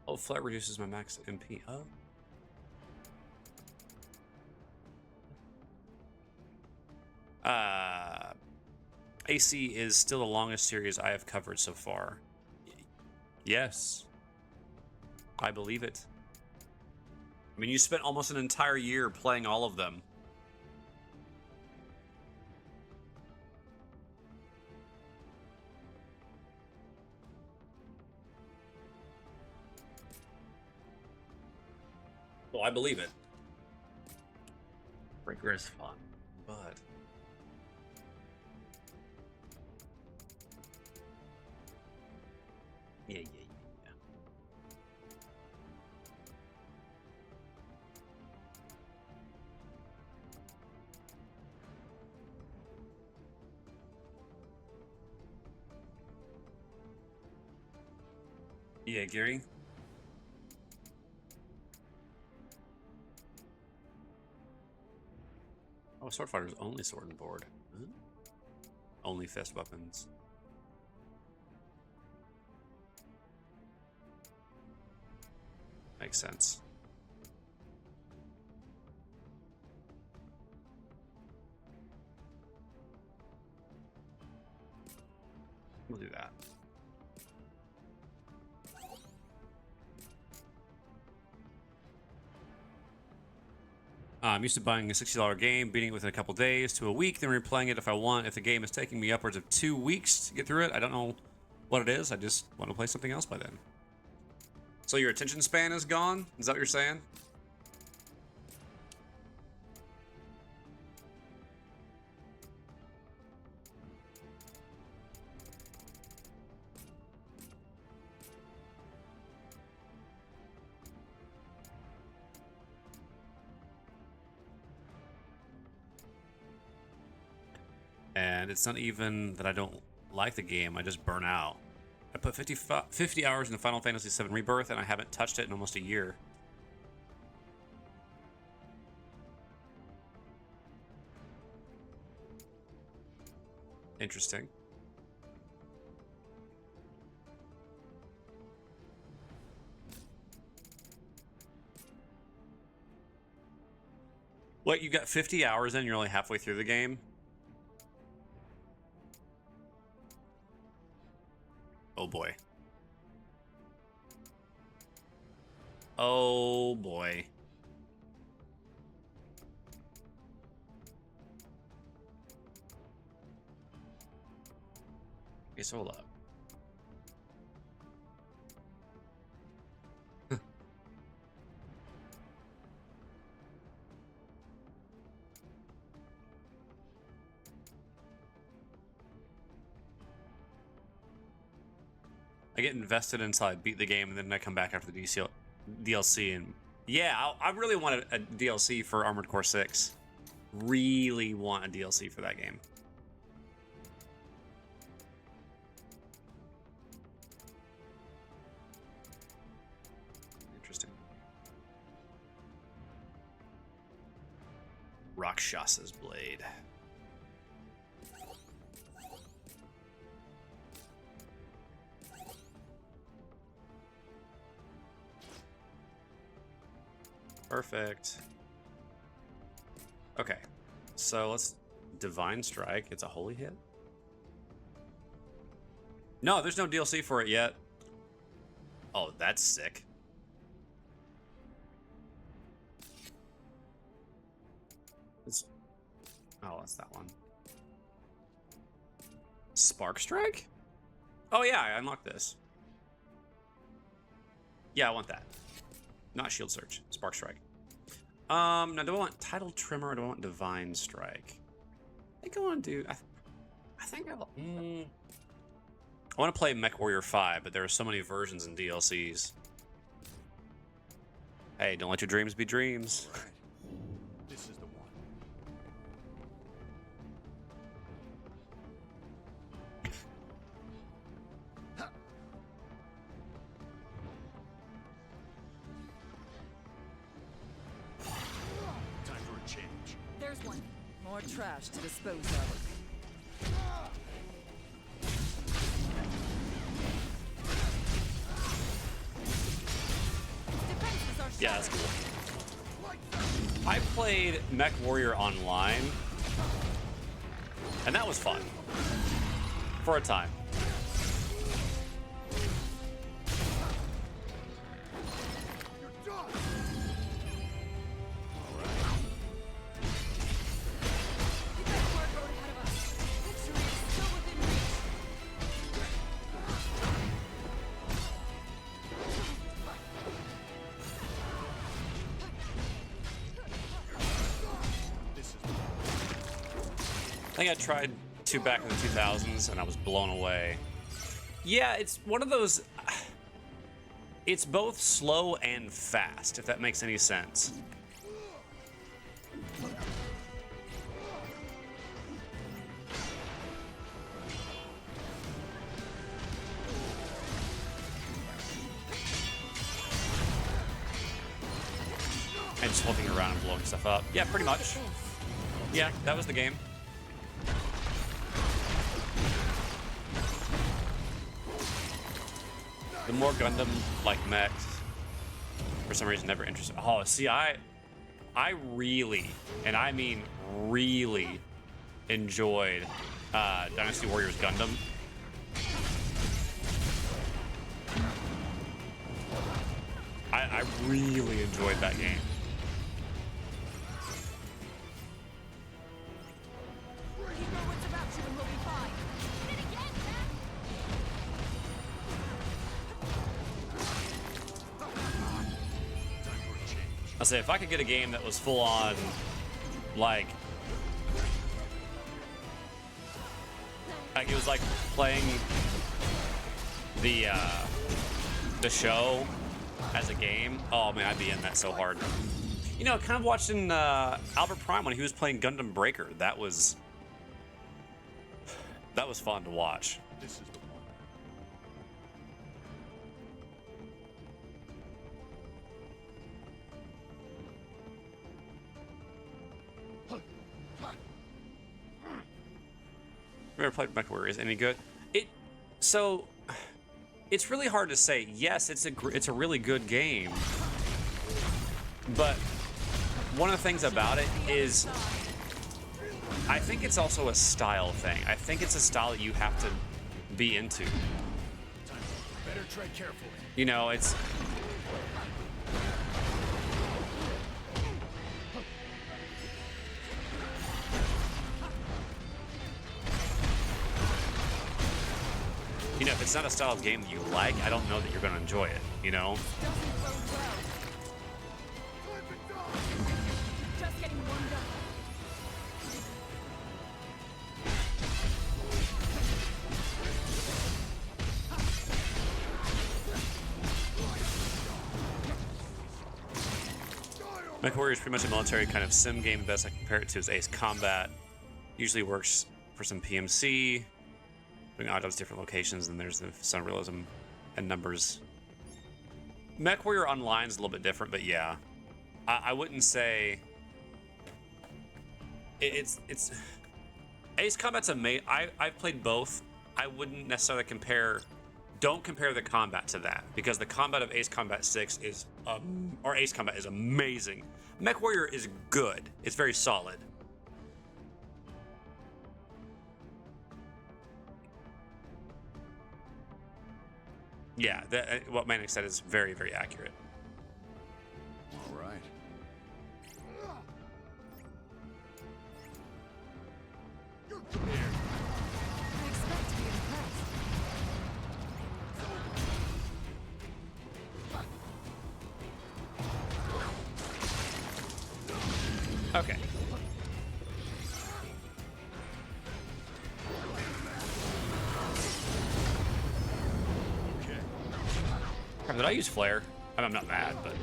Speaker 1: Oh, flat reduces my max MP. Oh. AC is still the longest series I have covered so far. Yes. I believe it. I mean, you spent almost an entire year playing all of them. Well, I believe it. Breaker is fun, but... Yeah. Yeah, Gary? Oh, Sword Fighter's only sword and board. Huh? Only fist weapons. Makes sense. We'll do that. I'm used to buying a $60 game, beating it within a couple days to a week, then replaying it if I want. If the game is taking me upwards of 2 weeks to get through it, I don't know what it is. I just want to play something else by then. So your attention span is gone? Is that what you're saying? And it's not even that I don't like the game, I just burn out. I put 50 hours into Final Fantasy VII Rebirth, and I haven't touched it in almost a year. Interesting. What, you got 50 hours in, you're only halfway through the game? Oh boy. Oh boy. Okay, so hold up. I get invested until I beat the game, and then I come back after the DLC. And yeah, I really want a DLC for Armored Core 6. Really want a DLC for that game. Interesting. Rakshasa's Blade. Perfect. Okay, so let's Divine Strike. It's a holy hit. No, there's no DLC for it yet. Oh, that's sick. Oh, that's that one. Spark Strike? Oh yeah, I unlocked this. Yeah, I want that. Not Shield Search. Spark Strike. Now do I want Tidal Tremor or do I want Divine Strike? I think I want to do... I think I want to play Mech Warrior 5, but there are so many versions and DLCs. Hey, don't let your dreams be dreams.
Speaker 2: Right.
Speaker 3: There's one.
Speaker 4: More trash to dispose of.
Speaker 3: Defenses are
Speaker 1: Yeah, that's
Speaker 3: shattered.
Speaker 1: cool. I played Mech Warrior Online, and that was fun. For a time.
Speaker 3: We've got a hard road ahead of us. Victory is still within reach.
Speaker 1: I think I tried 2 back in the 2000s, and I was blown away. Yeah, it's one of those... It's both slow and fast, if that makes any sense. And just holding around and blowing stuff up. Yeah, pretty much. Yeah, that was the game. The more Gundam like mechs, for some reason, never interested. Oh, see, I really, and I mean really, enjoyed Dynasty Warriors Gundam. I really enjoyed that game.
Speaker 3: Keep our wits about you and we'll be fine. Hit it again, man.
Speaker 1: I'll say if I could get a game that was full on, like it was like playing the show as a game. Oh man, I'd be in that so hard. You know, kind of watching Albert Prime when he was playing Gundam Breaker. That was fun to watch.
Speaker 2: This is the one.
Speaker 1: Never played Mech Warriors. Any good? It's really hard to say. Yes, it's a really good game, but one of the things about it is I think it's also a style thing. I think it's a style that you have to be into.
Speaker 2: Better tread carefully.
Speaker 1: You know, it's you know, if it's not a style of game that you like, I don't know that you're going to enjoy it, you know?
Speaker 3: Doesn't bode well. Just getting warmed up.
Speaker 1: Mech Warrior is pretty much a military kind of sim game. The best I can compare it to is Ace Combat. Usually works for some PMC, doing odd jobs, different locations, and there's some realism and numbers. Mech Warrior Online is a little bit different, but yeah, I wouldn't say it's Ace Combat's amazing. I've played both. I wouldn't necessarily don't compare the combat to that, because the combat of Ace Combat 6 is or Ace Combat is amazing. Mech Warrior is good. It's very solid. Yeah, what Manic said is very, very accurate.
Speaker 2: All right.
Speaker 3: I expect to be impressed.
Speaker 1: Okay. Crap, did I use flare? I'm not mad, but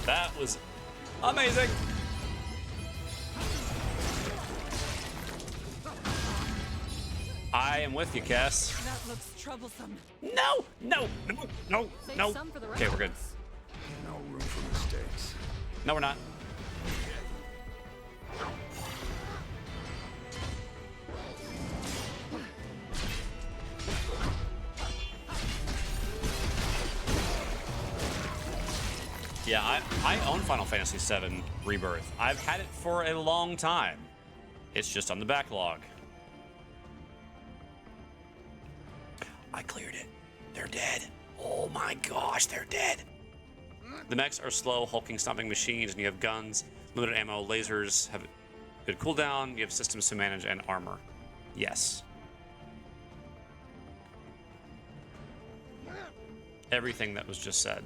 Speaker 1: that was amazing. I am with you, Cass.
Speaker 3: That looks troublesome.
Speaker 1: No, no, no, no,
Speaker 3: Save
Speaker 1: no.
Speaker 3: some for the rest
Speaker 1: Okay, we're
Speaker 3: of
Speaker 1: good.
Speaker 3: us.
Speaker 2: No room for mistakes.
Speaker 1: No, we're not. Yeah, I own Final Fantasy VII Rebirth. I've had it for a long time. It's just on the backlog. I cleared it. They're dead. Oh my gosh, they're dead. The mechs are slow, hulking, stomping machines, and you have guns, limited ammo, lasers, have good cooldown, you have systems to manage, and armor. Yes. Everything that was just said.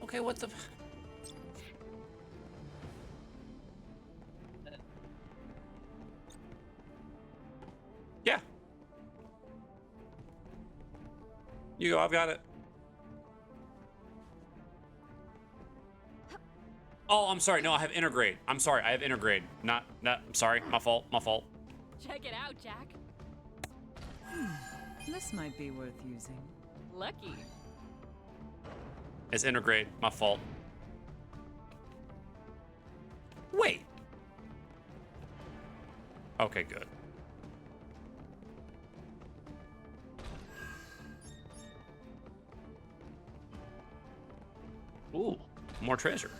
Speaker 1: Okay, what the... Yeah. You go, I've got it. Oh, I'm sorry. No, I have intergrade. I'm sorry, I have intergrade. Not, I'm sorry. My fault, my fault.
Speaker 3: Check it out, Jack.
Speaker 4: This might be worth using.
Speaker 3: Lucky.
Speaker 1: It's intergrade. My fault. Wait. Okay, good. Ooh, more treasure.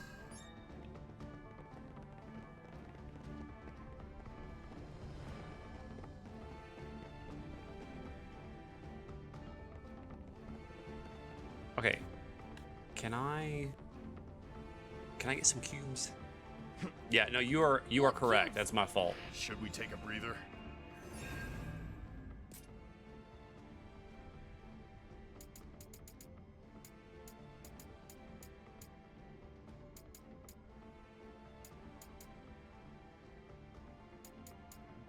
Speaker 1: Okay. Can I get some cubes? Yeah, no, you are correct. That's my fault.
Speaker 2: Should we take a breather?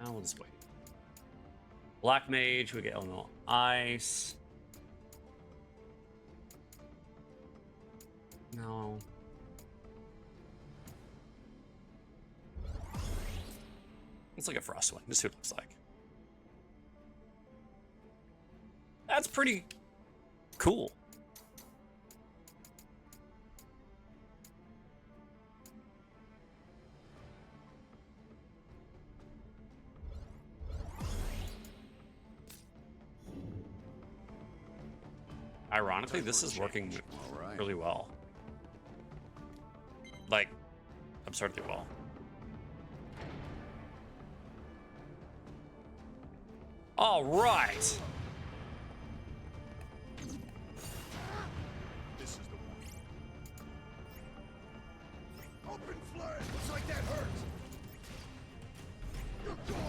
Speaker 1: Now we'll just wait. Black Mage, we get elemental ice. No. Let's look at Frostwind. This is what it looks like. That's pretty cool. Ironically, this is working really well. Like, absurdly well. All right.
Speaker 2: This is the one. Open flame! Looks like that hurts! You're gone!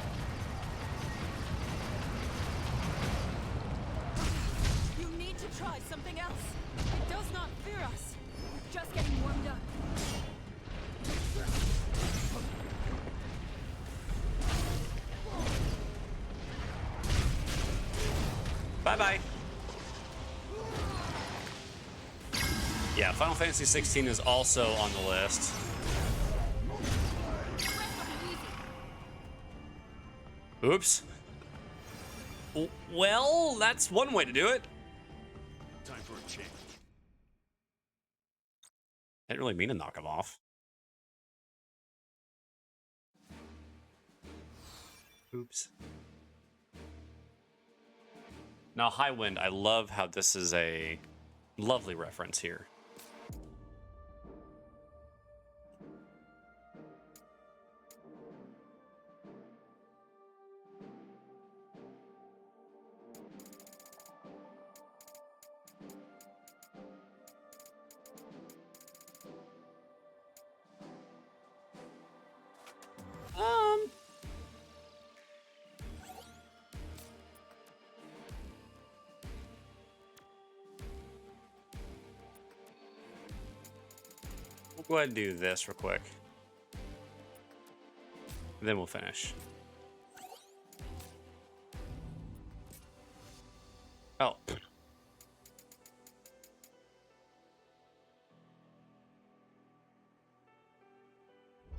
Speaker 3: You need to try something else. It does not fear us. We're just getting warmed up.
Speaker 1: Bye-bye. Yeah, Final Fantasy 16 is also on the list. Oops. Well, that's one way to do it.
Speaker 2: Time for a change.
Speaker 1: I didn't really mean to knock him off. Oops. Now, Highwind, I love how this is a lovely reference here. We'll go ahead and do this real quick. And then we'll finish. Oh.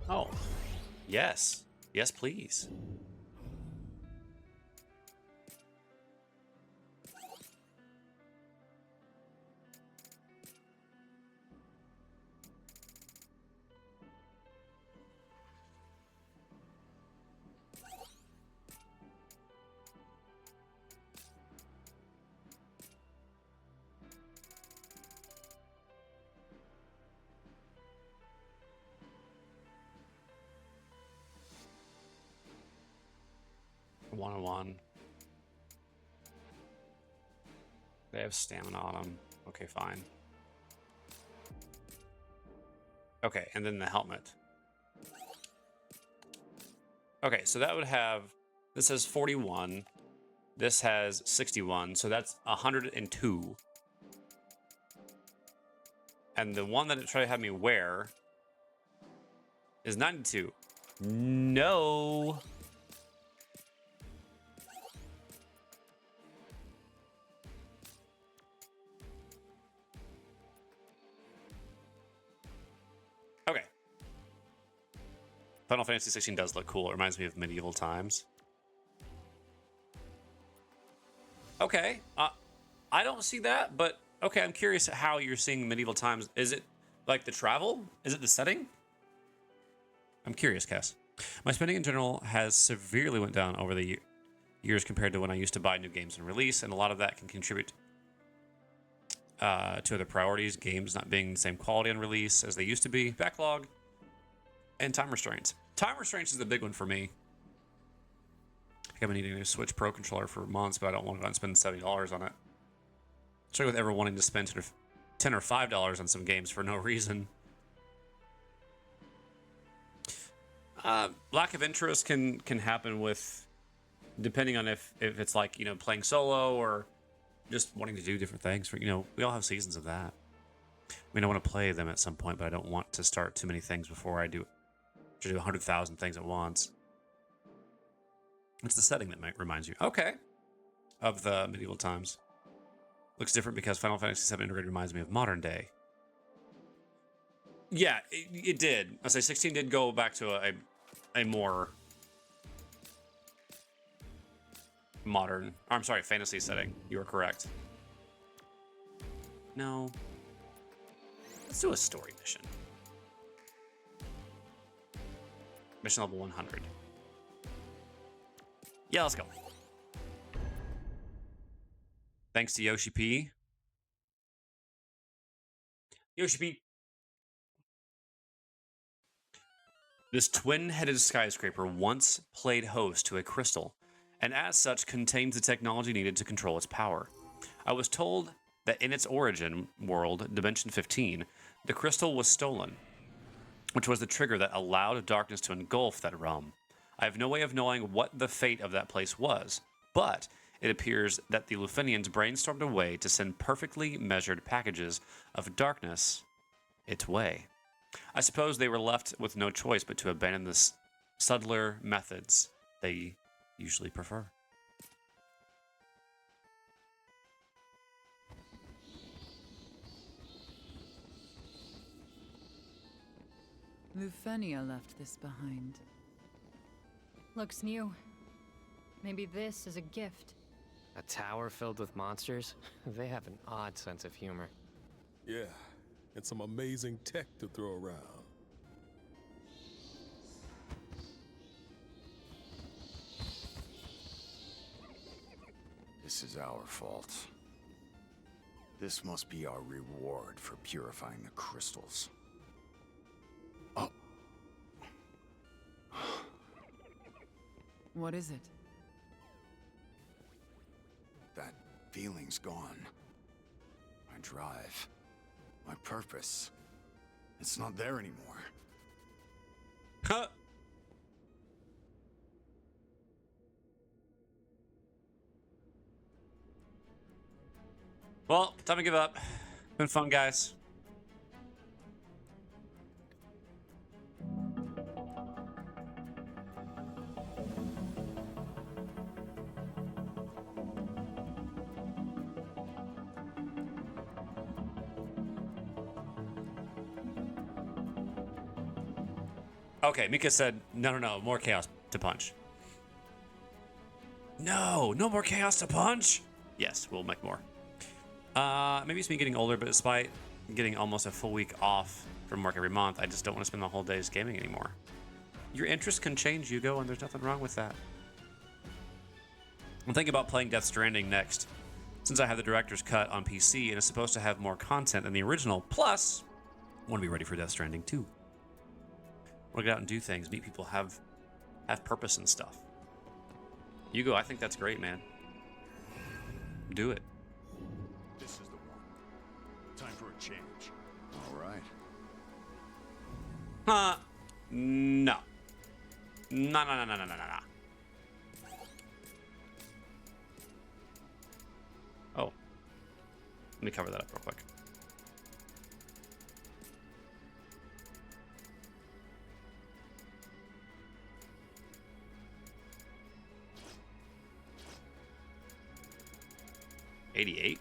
Speaker 1: Oh. Yes. Yes, please. 101. They have stamina on them. Okay, fine. Okay, and then the helmet. Okay, so that would have, this has 41. This has 61, so that's 102. And the one that it tried to have me wear is 92. No. Okay. Final Fantasy 16 does look cool. It reminds me of medieval times. Okay. I don't see that, but okay, I'm curious how you're seeing medieval times. Is it like the travel? Is it the setting? I'm curious, Cass. My spending in general has severely went down over the years compared to when I used to buy new games and release, and a lot of that can contribute to other priorities, games not being the same quality on release as they used to be, backlog, and time restraints. Time restraints is the big one for me. I've been needing a Switch Pro controller for months, but I don't want to go and spend $70 on it. Straight with ever wanting to spend $10 or $5 on some games for no reason. Lack of interest can happen with, depending on if it's like, you know, playing solo or just wanting to do different things. For, you know, we all have seasons of that. I mean, I want to play them at some point, but I don't want to start too many things before I do 100,000 things at once. It's the setting that reminds you, okay, of the medieval times. Looks different because Final Fantasy VII Integrated reminds me of modern day. Yeah, it did. I say 16 did go back to a more modern, I'm sorry, fantasy setting. You were correct. No. Let's do a story mission. Mission level 100. Yeah, let's go. Thanks to Yoshi P. Yoshi P. This twin-headed skyscraper once played host to a crystal, and as such contains the technology needed to control its power. I was told that in its origin world, Dimension 15, the crystal was stolen, which was the trigger that allowed darkness to engulf that realm. I have no way of knowing what the fate of that place was, but it appears that the Lufenians brainstormed a way to send perfectly measured packages of darkness its way. I suppose they were left with no choice but to abandon the subtler methods they usually prefer.
Speaker 4: Lufenia left this behind.
Speaker 5: Looks new. Maybe this is a gift.
Speaker 6: A tower filled with monsters? They have an odd sense of humor.
Speaker 2: Yeah, and some amazing tech to throw around.
Speaker 7: This is our fault. This must be our reward for purifying the crystals. Oh.
Speaker 4: What is it?
Speaker 7: That feeling's gone. My drive. My purpose. It's not there anymore.
Speaker 1: Huh. Well, time to give up. Been fun, guys. Okay, Mika said, no, more chaos to punch. No more chaos to punch. Yes, we'll make more. Maybe it's me getting older, but despite getting almost a full week off from work every month, I just don't want to spend the whole days gaming anymore. Your interests can change, Hugo, and there's nothing wrong with that. I'm thinking about playing Death Stranding next, since I have the director's cut on PC and is supposed to have more content than the original. Plus, I want to be ready for Death Stranding 2. I want to get out and do things, meet people, have purpose and stuff. You go. I think that's great, man. Do it.
Speaker 2: This is the one. Time for a change.
Speaker 7: All right.
Speaker 1: Huh? No. No, no, no, no, no, no, no, no. Oh. Let me cover that up real quick. $88.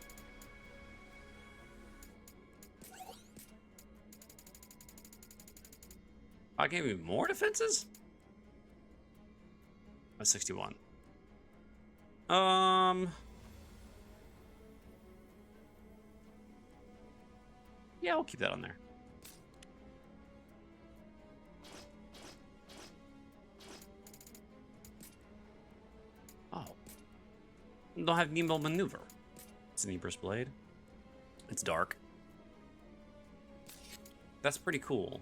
Speaker 1: I gave you more defenses? Oh, 61. Yeah, I'll keep that on there. Oh. Don't have nimble maneuver. It's an Ebrus blade. It's dark. That's pretty cool.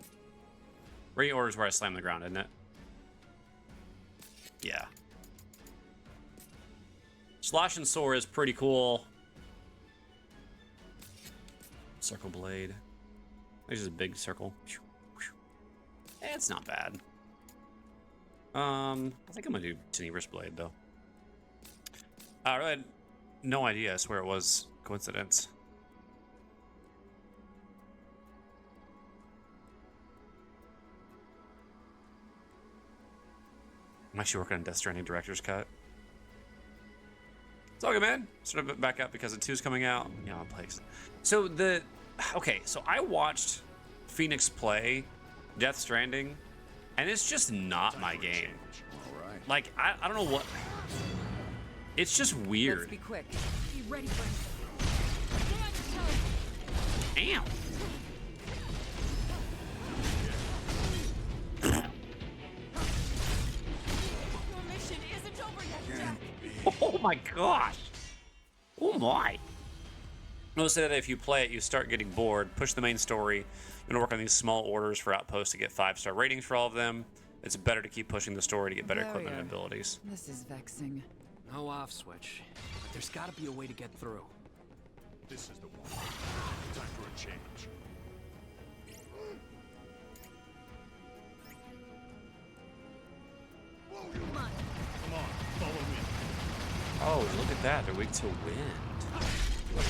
Speaker 1: Ready orders where I slam the ground, isn't it? Yeah. Slash and soar is pretty cool. Circle blade. There's just a big circle. It's not bad. I think I'm gonna do Tenebrous blade though. I really had no idea. I swear it was coincidence. I'm actually working on Death Stranding Director's Cut. It's all good, man. Sort of back up because the 2's coming out. You know, place. So okay, so I watched Phoenix play Death Stranding, and it's just not my game.
Speaker 7: All right.
Speaker 1: Like, I don't know what. It's just
Speaker 4: Let's
Speaker 1: weird.
Speaker 4: be quick.
Speaker 3: Be ready for it.
Speaker 1: Damn.
Speaker 3: Your mission isn't over yet, Jack.
Speaker 1: Oh my gosh. Oh my. Notice that if you play it, you start getting bored. Push the main story. You're gonna work on these small orders for outposts to get 5-star ratings for all of them. It's better to keep pushing the story to get better equipment and abilities.
Speaker 4: This is vexing.
Speaker 6: No off switch. But there's gotta be a way to get through.
Speaker 2: This is the one. Time for a change.
Speaker 3: Come on.
Speaker 2: Come on, follow me.
Speaker 1: Oh, look at that. They're weak to wind.
Speaker 3: Push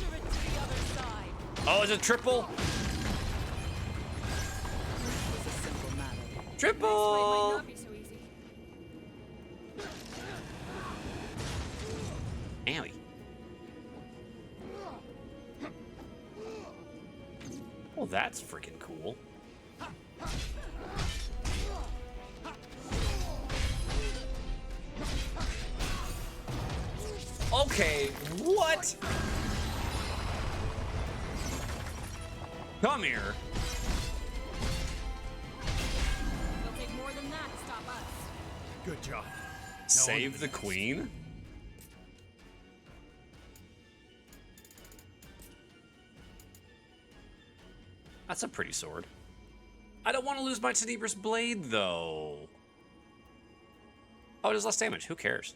Speaker 3: it to the other side.
Speaker 1: Oh, is it triple?
Speaker 4: This is a simple matter.
Speaker 1: Triple!
Speaker 5: Not be so easy.
Speaker 1: Owie. Well, that's freaking cool. Okay, what? Come here.
Speaker 3: It'll take more than that to stop us.
Speaker 2: Good job.
Speaker 1: Save the queen? That's a pretty sword. I don't want to lose my Tenebrous blade, though. Oh, it does less damage. Who cares?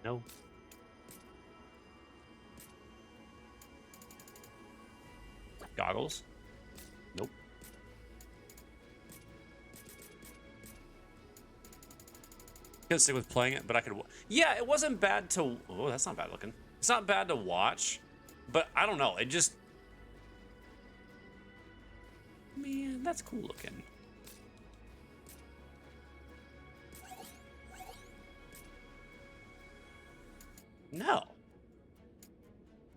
Speaker 1: No. Goggles? Nope. Could stick with playing it, but I could. Yeah, it wasn't bad to. Oh, that's not bad looking. It's not bad to watch, but I don't know. It just. Man, that's cool looking. No.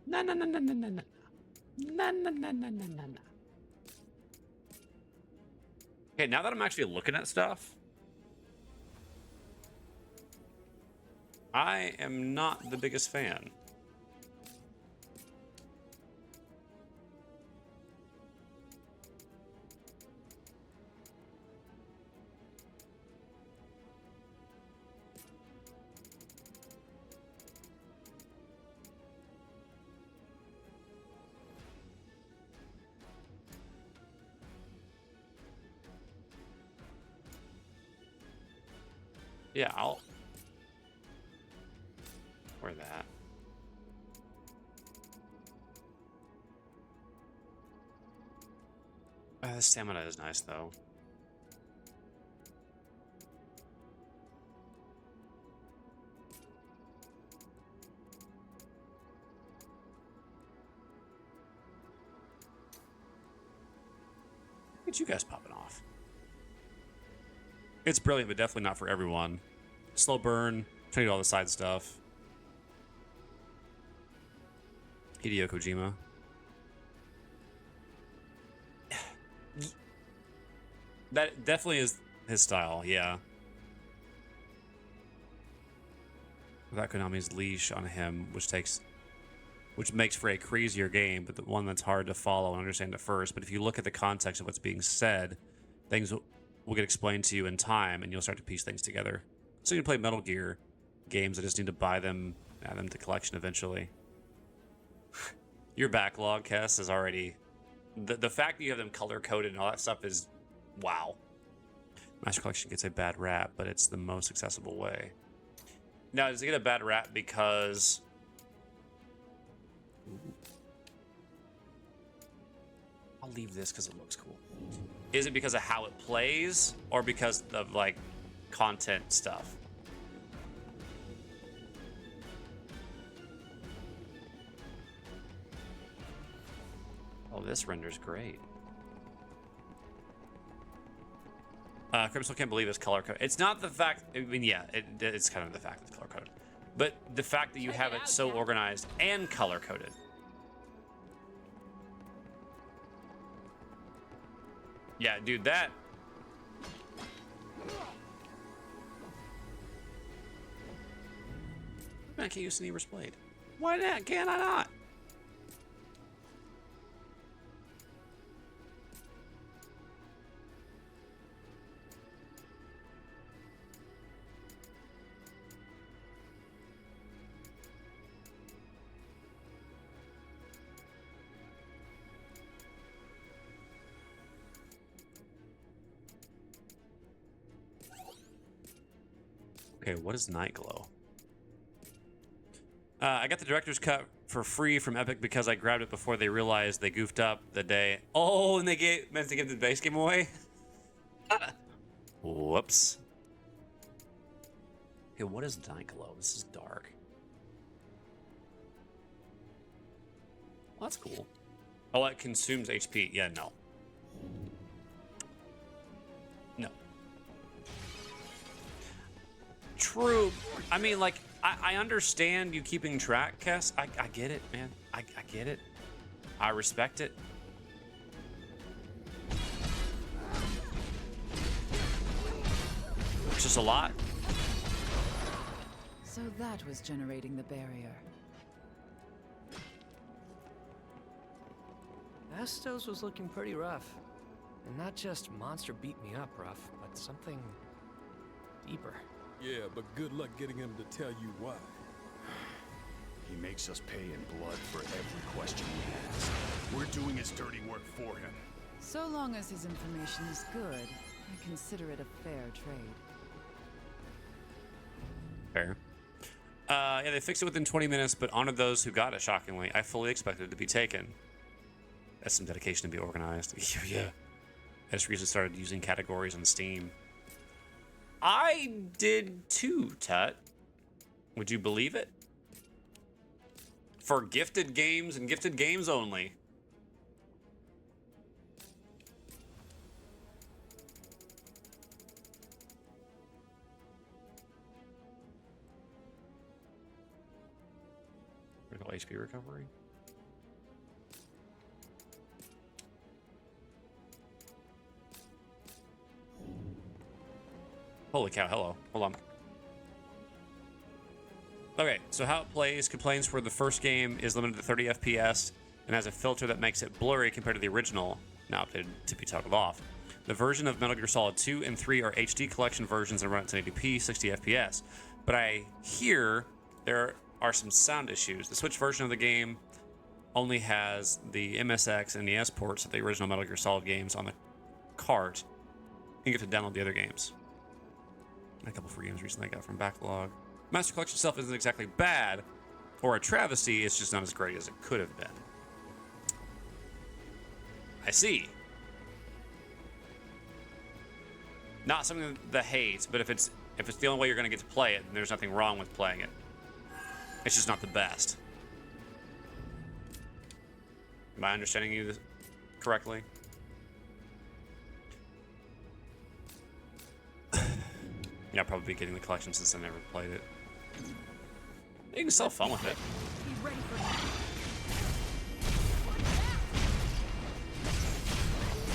Speaker 1: No, no, no, no, no, no, no. No, no, no, no, no, no, no. Okay, now that I'm actually looking at stuff, I am not the biggest fan. Yeah, I'll wear that. The stamina is nice though. Look at you guys popping off. It's brilliant, but definitely not for everyone. Slow burn, trying to do all the side stuff. Hideo Kojima. That definitely is his style, yeah. Without Konami's leash on him, which makes for a crazier game, but the one that's hard to follow and understand at first. But if you look at the context of what's being said, things will get explained to you in time, and you'll start to piece things together. So you can play Metal Gear games. I just need to buy them, add them to collection eventually. Your backlog, Kess, is already... The fact that you have them color-coded and all that stuff is... wow. Master Collection gets a bad rap, but it's the most accessible way. Now, does it get a bad rap because... I'll leave this because it looks cool. Is it because of how it plays, or because of, like, content stuff? Oh, this renders great. Crimson can't believe it's color coded. It's not the fact. I mean, yeah, it's kind of the fact it's color coded, but the fact that you have it so organized and color coded. Yeah, dude, that. I can't use an Ever's blade. Why not? Can I not? Okay, what is Night Glow? I got the director's cut for free from Epic because I grabbed it before they realized they goofed up the day. Oh, and they meant to give the base game away? Whoops. Okay, what is Night Glow? This is dark. Well, that's cool. Oh, it consumes HP. Yeah, no. No. True. I mean, like, I understand you keeping track, Kess. I get it, man. I get it. I respect it. It's just a lot.
Speaker 4: So that was generating the barrier.
Speaker 6: Astos was looking pretty rough. And not just monster beat me up rough, but something deeper.
Speaker 2: Yeah, but good luck getting him to tell you why.
Speaker 7: He makes us pay in blood for every question he asks. We're doing his dirty work for him.
Speaker 4: So long as his information is good, I consider it a fair trade.
Speaker 1: Fair. Yeah, they fixed it within 20 minutes, but honored those who got it, shockingly. I fully expected it to be taken. That's some dedication to be organized. Yeah. I just recently started using categories on Steam. I did too, Tut. Would you believe it? For gifted games and gifted games only. Critical HP recovery. Holy cow, hello. Hold on. Okay, so how it plays complains where the first game is limited to 30 FPS and has a filter that makes it blurry compared to the original, now updated to be toggled off. The version of Metal Gear Solid 2 and 3 are HD collection versions and run at 1080p, 60 FPS. But I hear there are some sound issues. The Switch version of the game only has the MSX and NES ports of the original Metal Gear Solid games on the cart. You get to download the other games. A couple free games recently I got from Backlog. Master Collection itself isn't exactly bad or a travesty, it's just not as great as it could have been. I see. Not something that hates, but if it's the only way you're going to get to play it, then there's nothing wrong with playing it. It's just not the best. Am I understanding you correctly? Yeah, I'll probably be getting the collection since I never played it. You can still have fun with it.
Speaker 3: Be ready for me.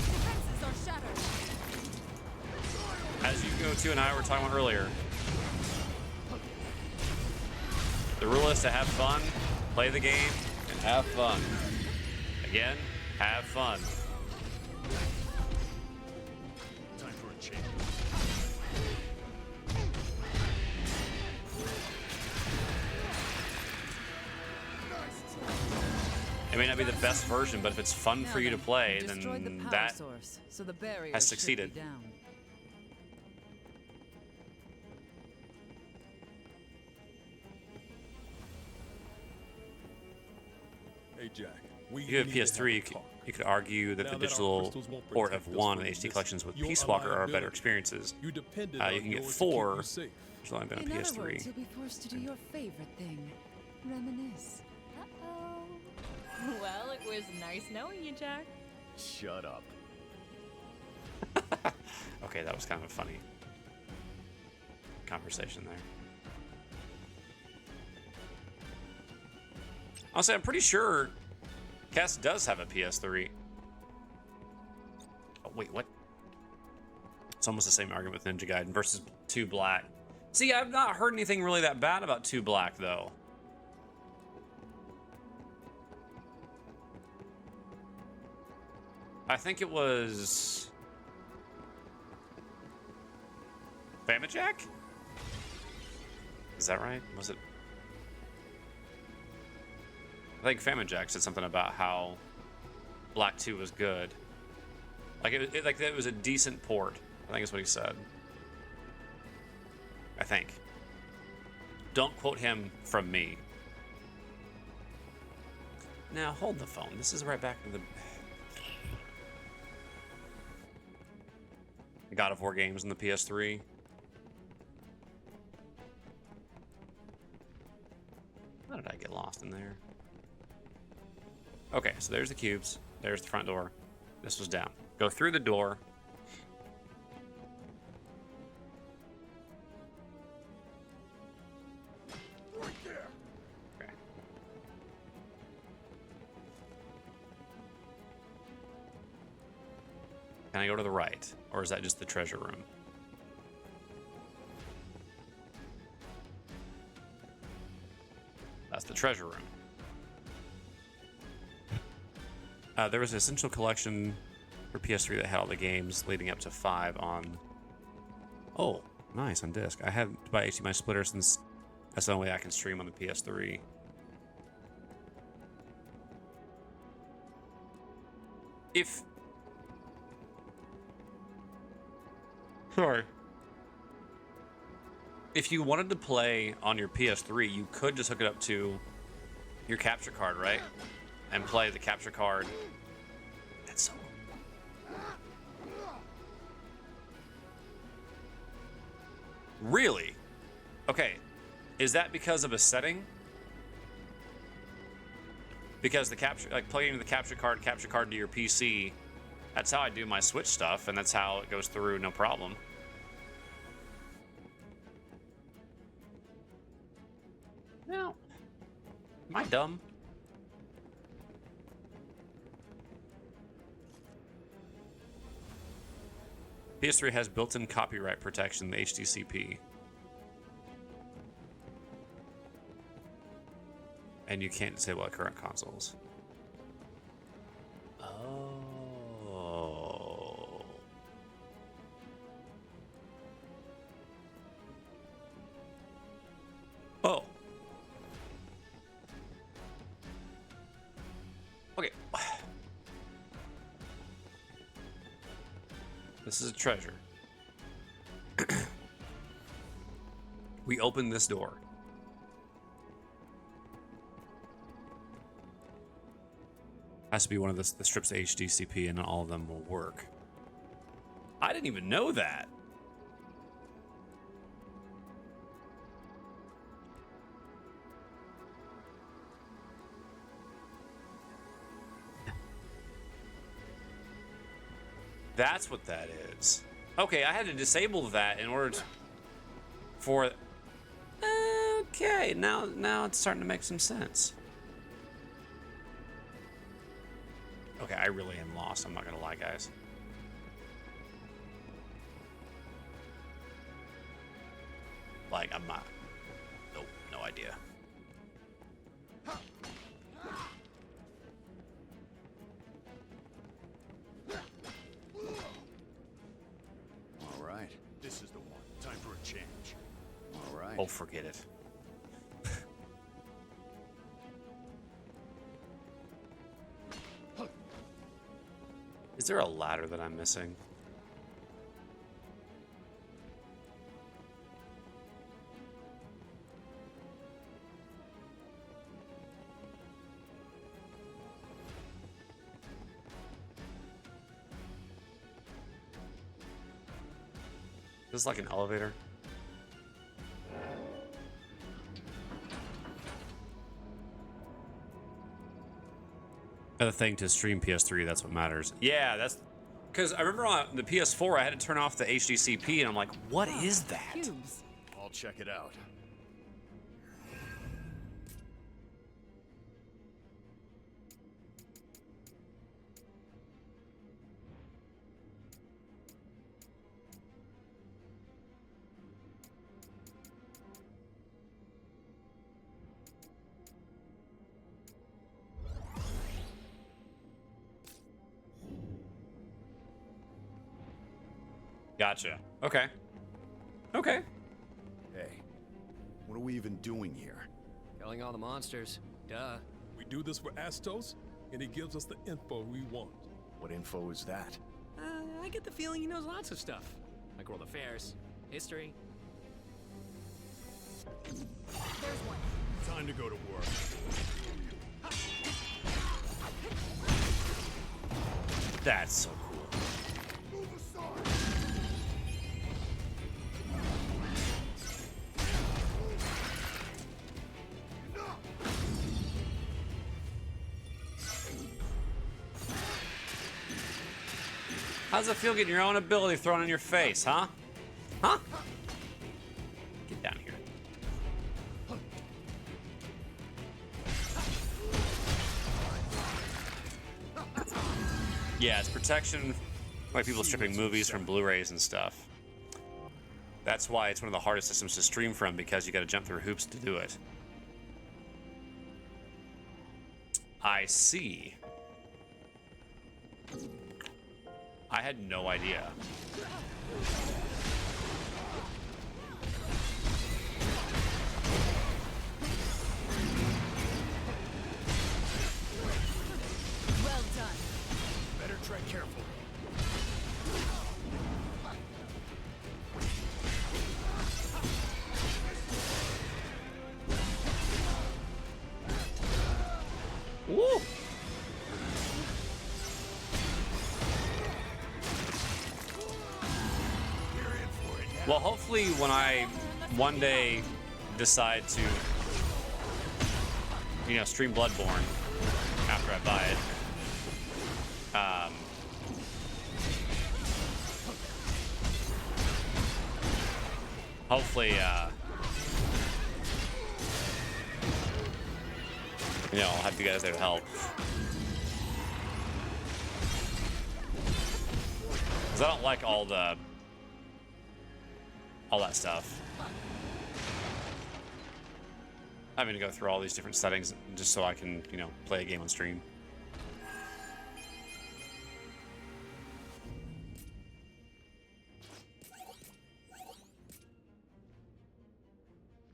Speaker 3: Defenses are shattered.
Speaker 1: As Yugo2 and I were talking about earlier, the rule is to have fun, play the game, and have fun. Again, have fun.
Speaker 2: Time for a change.
Speaker 1: It may not be the best version, but if it's fun for you to play,
Speaker 4: you destroyed the
Speaker 1: then
Speaker 4: power
Speaker 1: that
Speaker 4: source, so the barrier
Speaker 1: has
Speaker 4: should be
Speaker 1: succeeded.
Speaker 4: down.
Speaker 2: Hey, Jack. We
Speaker 1: if you have
Speaker 2: need to
Speaker 1: PS3,
Speaker 2: have a talk.
Speaker 1: you could argue that
Speaker 2: Now
Speaker 1: the
Speaker 2: that our
Speaker 1: digital
Speaker 2: crystals won't
Speaker 1: port of
Speaker 2: protect us
Speaker 1: 1
Speaker 2: from
Speaker 1: and HD
Speaker 2: this,
Speaker 1: collections with
Speaker 2: your
Speaker 1: Peace Walker are better
Speaker 2: reliability.
Speaker 1: experiences.
Speaker 2: You depended
Speaker 1: You
Speaker 2: on
Speaker 1: can get
Speaker 2: yours to keep
Speaker 1: 4,
Speaker 2: you safe.
Speaker 1: which has only been on
Speaker 4: In other
Speaker 1: PS3.
Speaker 4: words, you'll be forced to do your favorite thing. Reminisce.
Speaker 5: Uh-oh. Well, it was nice knowing you, Jack.
Speaker 7: Shut up.
Speaker 1: Okay, that was kind of a funny conversation there. Honestly, I'm pretty sure Cass does have a PS3. Oh, wait, what? It's almost the same argument with Ninja Gaiden versus 2 Black. See, I've not heard anything really that bad about 2 Black, though. I think it was Famajack? Is that right? Was it? I think Famajack said something about how Black 2 was good. Like it was a decent port. I think that's what he said. I think. Don't quote him from me. Now hold the phone. This is right back to the God of War games on the PS3. How did I get lost in there? Okay, so there's the cubes. There's the front door. This was down. Go through the door.
Speaker 2: Right there.
Speaker 1: Okay. Can I go to the right? Or is that just the treasure room? That's the treasure room. There was an Essential Collection for PS3 that had all the games leading up to 5 on... Oh, nice, on disc. I had to buy HDMI splitter since that's the only way I can stream on the PS3. If you wanted to play on your PS3, you could just hook it up to your capture card, right? And play the capture card. That's so... Really? Okay. Is that because of a setting? Because the capture, like plugging the capture card to your PC, that's how I do my Switch stuff, and that's how it goes through, no problem. Now, am I dumb? PS3 has built-in copyright protection, the HDCP. And you can't disable it current consoles. Oh. Oh. Okay. This is a treasure. we open this door. Has to be one of the strips of HDCP, and all of them will work. I didn't even know that. That's what that is. Okay, I had to disable that in order to, for. Okay, now it's starting to make some sense. Okay, I really am lost. I'm not gonna lie, guys. Like, I'm not. Nope, no idea.
Speaker 7: All right.
Speaker 2: This is the one. Time for a change.
Speaker 7: All right.
Speaker 1: Oh, forget it. Is there a ladder that I'm missing? This is like an elevator. Another thing to stream PS3, that's what matters. Yeah, that's because I remember on the PS4 I had to turn off the HDCP, and I'm like, what is that?
Speaker 4: Cubes.
Speaker 2: I'll check it out.
Speaker 1: Gotcha. Okay. Okay.
Speaker 7: Hey, what are we even doing here?
Speaker 6: Killing all the monsters. Duh.
Speaker 8: We do this for Astos, and he gives us the info we want.
Speaker 7: What info is that?
Speaker 6: I get the feeling he knows lots of stuff. Like world affairs, history.
Speaker 3: There's one.
Speaker 2: Time to go to work.
Speaker 1: That's so cool. How's it feel getting your own ability thrown in your face, huh? Huh? Get down here. Yeah, it's protection, like people stripping movies from Blu-rays and stuff. That's why it's one of the hardest systems to stream from, because you gotta jump through hoops to do it. I see. I had no idea.
Speaker 3: Well done.
Speaker 2: Better tread carefully.
Speaker 1: Woo! Well, hopefully when I one day decide to, you know, stream Bloodborne after I buy it, hopefully, you know, I'll have you guys there to help. Because I don't like all that stuff. Having to go through all these different settings just so I can, you know, play a game on stream.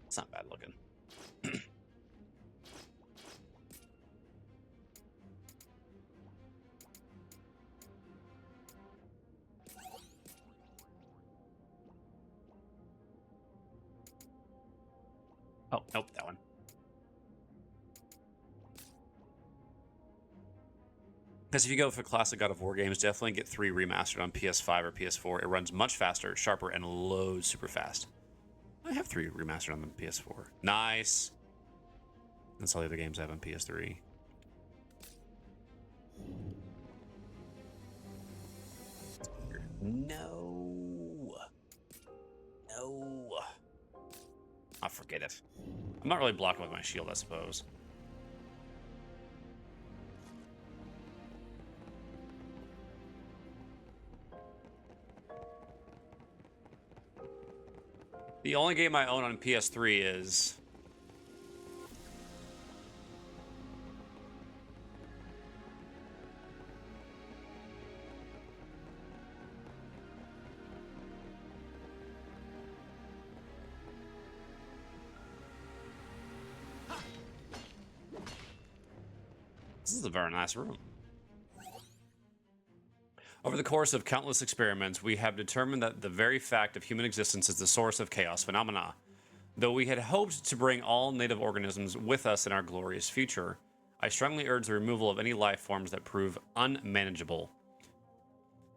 Speaker 1: It's not bad looking. Oh, nope, that one. Because if you go for classic God of War games, definitely get 3 remastered on PS5 or PS4. It runs much faster, sharper, and loads super fast. I have 3 remastered on the PS4. Nice. That's all the other games I have on PS3. No. No. I'll forget it. I'm not really blocking with my shield, I suppose. The only game I own on PS3 is... This is a very nice room. Over the course of countless experiments, we have determined that the very fact of human existence is the source of chaos phenomena. Though we had hoped to bring all native organisms with us in our glorious future, I strongly urge the removal of any life forms that prove unmanageable.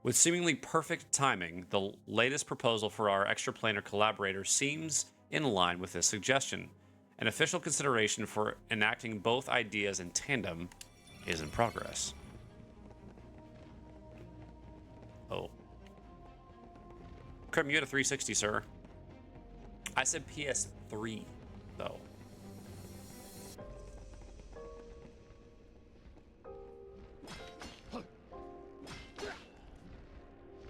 Speaker 1: With seemingly perfect timing, the latest proposal for our extraplanar collaborator seems in line with this suggestion. An official consideration for enacting both ideas in tandem is in progress. Oh. Krim, you had a 360, sir. I said PS3, though.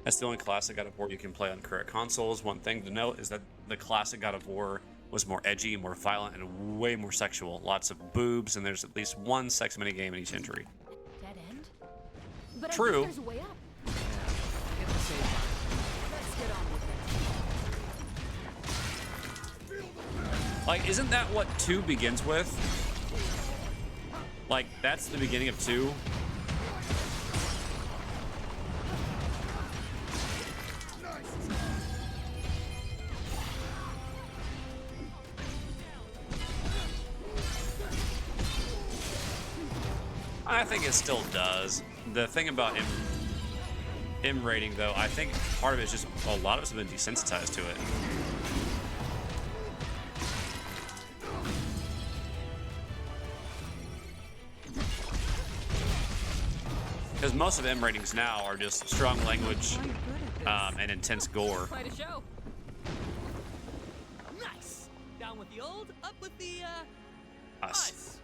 Speaker 1: That's the only classic God of War you can play on current consoles. One thing to note is that the classic God of War was more edgy, more violent, and way more sexual. Lots of boobs, and there's at least one sex minigame in each entry.
Speaker 5: Dead end? But
Speaker 1: True.
Speaker 5: I think there's a way up.
Speaker 6: Get the same time.
Speaker 4: Let's get on with it.
Speaker 1: Like, isn't that what 2 begins with? Like, that's the beginning of 2. I think it still does. The thing about M rating, though, I think part of it is just a lot of us have been desensitized to it. Because most of M ratings now are just strong language and intense gore.
Speaker 3: Quite a show. Nice. Down with the old, up with the
Speaker 1: Us.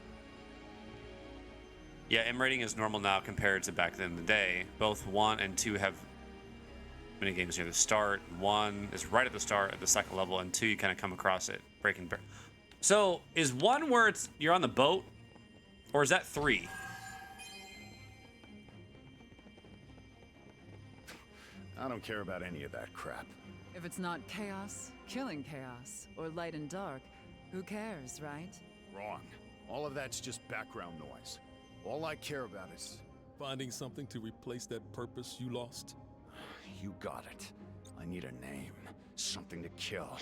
Speaker 1: Yeah, M rating is normal now compared to back then in the day. Both 1 and 2 have minigames near the start. 1 is right at the start at the second level, and 2 you kind of come across it. Breaking. So is 1 where you're on the boat, or is that 3?
Speaker 7: I don't care about any of that crap.
Speaker 4: If it's not chaos, killing chaos, or light and dark, who cares, right?
Speaker 7: Wrong. All of that's just background noise. All I care about is...
Speaker 8: Finding something to replace that purpose you lost?
Speaker 7: You got it. I need a name. Something to kill.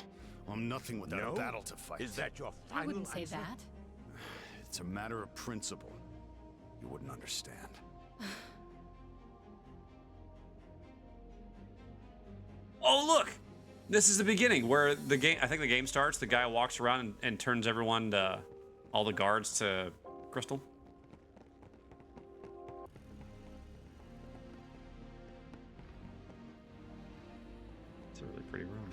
Speaker 7: I'm nothing without a battle to fight.
Speaker 2: Is that your final
Speaker 5: I wouldn't say
Speaker 2: answer?
Speaker 5: that.
Speaker 7: It's a matter of principle. You wouldn't understand.
Speaker 1: Oh, look! This is the beginning where the game, I think the game starts, the guy walks around and turns everyone to, all the guards to crystal. It's a really pretty room.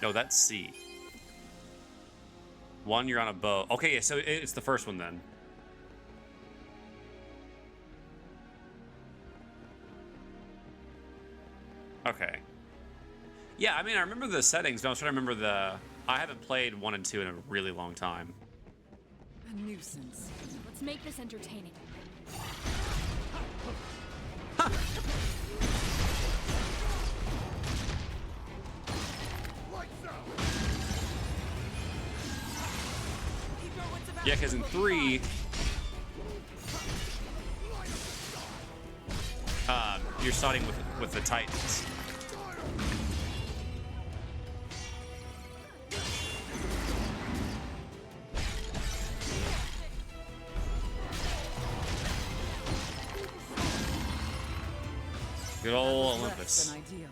Speaker 1: No, that's C. 1, you're on a boat. Okay, yeah, so it's the first one then. Okay. Yeah, I mean, I remember the settings, but I was trying to remember I haven't played 1 and 2 in a really long time.
Speaker 4: A nuisance.
Speaker 5: Let's make this entertaining.
Speaker 1: Yeah, because in 3, you're starting with the Titans. Good old
Speaker 4: Less
Speaker 1: Olympus.
Speaker 4: than ideal.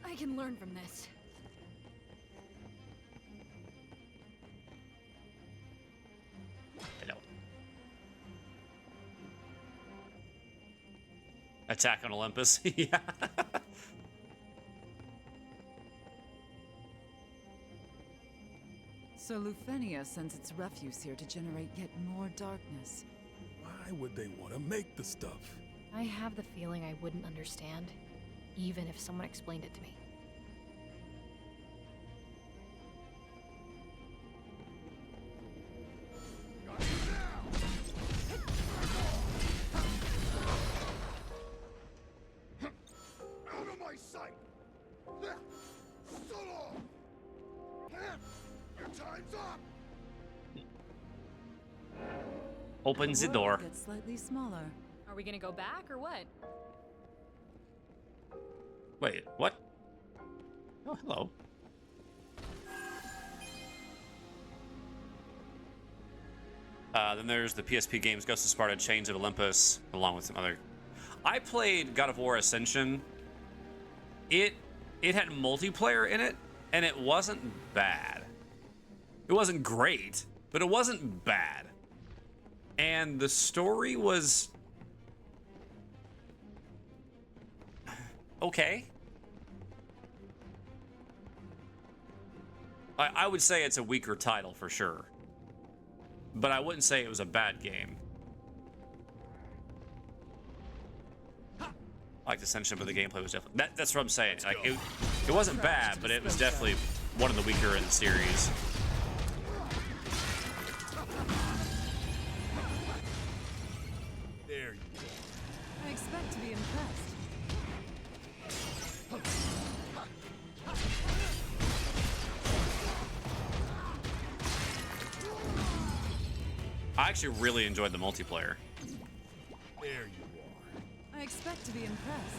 Speaker 5: I can learn from this.
Speaker 1: Hello. Attack on Olympus. Yeah.
Speaker 4: So Lufenia sends its refuse here to generate yet more darkness.
Speaker 8: Why would they want to make the stuff?
Speaker 5: I have the feeling I wouldn't understand, even if someone explained it to me.
Speaker 2: Out of my sight! So long! Your time's up!
Speaker 1: Open the
Speaker 4: world
Speaker 1: door.
Speaker 4: gets slightly smaller.
Speaker 5: Are we gonna go back or what?
Speaker 1: Wait, what? Oh, hello. Then there's the PSP games Ghost of Sparta, Chains of Olympus, along with some other. I played God of War Ascension. It had multiplayer in it, and it wasn't bad. It wasn't great, but it wasn't bad. And the story was okay. I would say it's a weaker title for sure, but I wouldn't say it was a bad game. I liked Ascension, but the gameplay was definitely that's what I'm saying. Like it wasn't bad, but it was definitely one of the weaker in the series.
Speaker 8: There you go.
Speaker 4: I expect to be impressed.
Speaker 1: I actually really enjoyed the multiplayer.
Speaker 8: There you are.
Speaker 4: I expect to be impressed.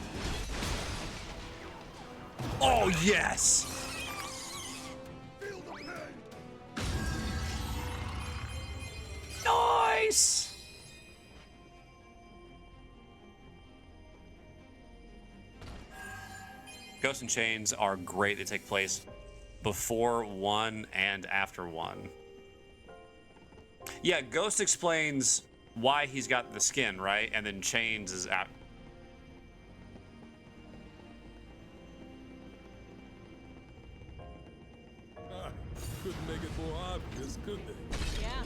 Speaker 1: Oh yes!
Speaker 2: Feel the pain!
Speaker 1: Nice! Ghosts and Chains are great. They take place before 1 and after 1. Yeah, Ghost explains why he's got the skin, right? And then Chains is out.
Speaker 8: Couldn't make it more obvious, could they?
Speaker 5: Yeah,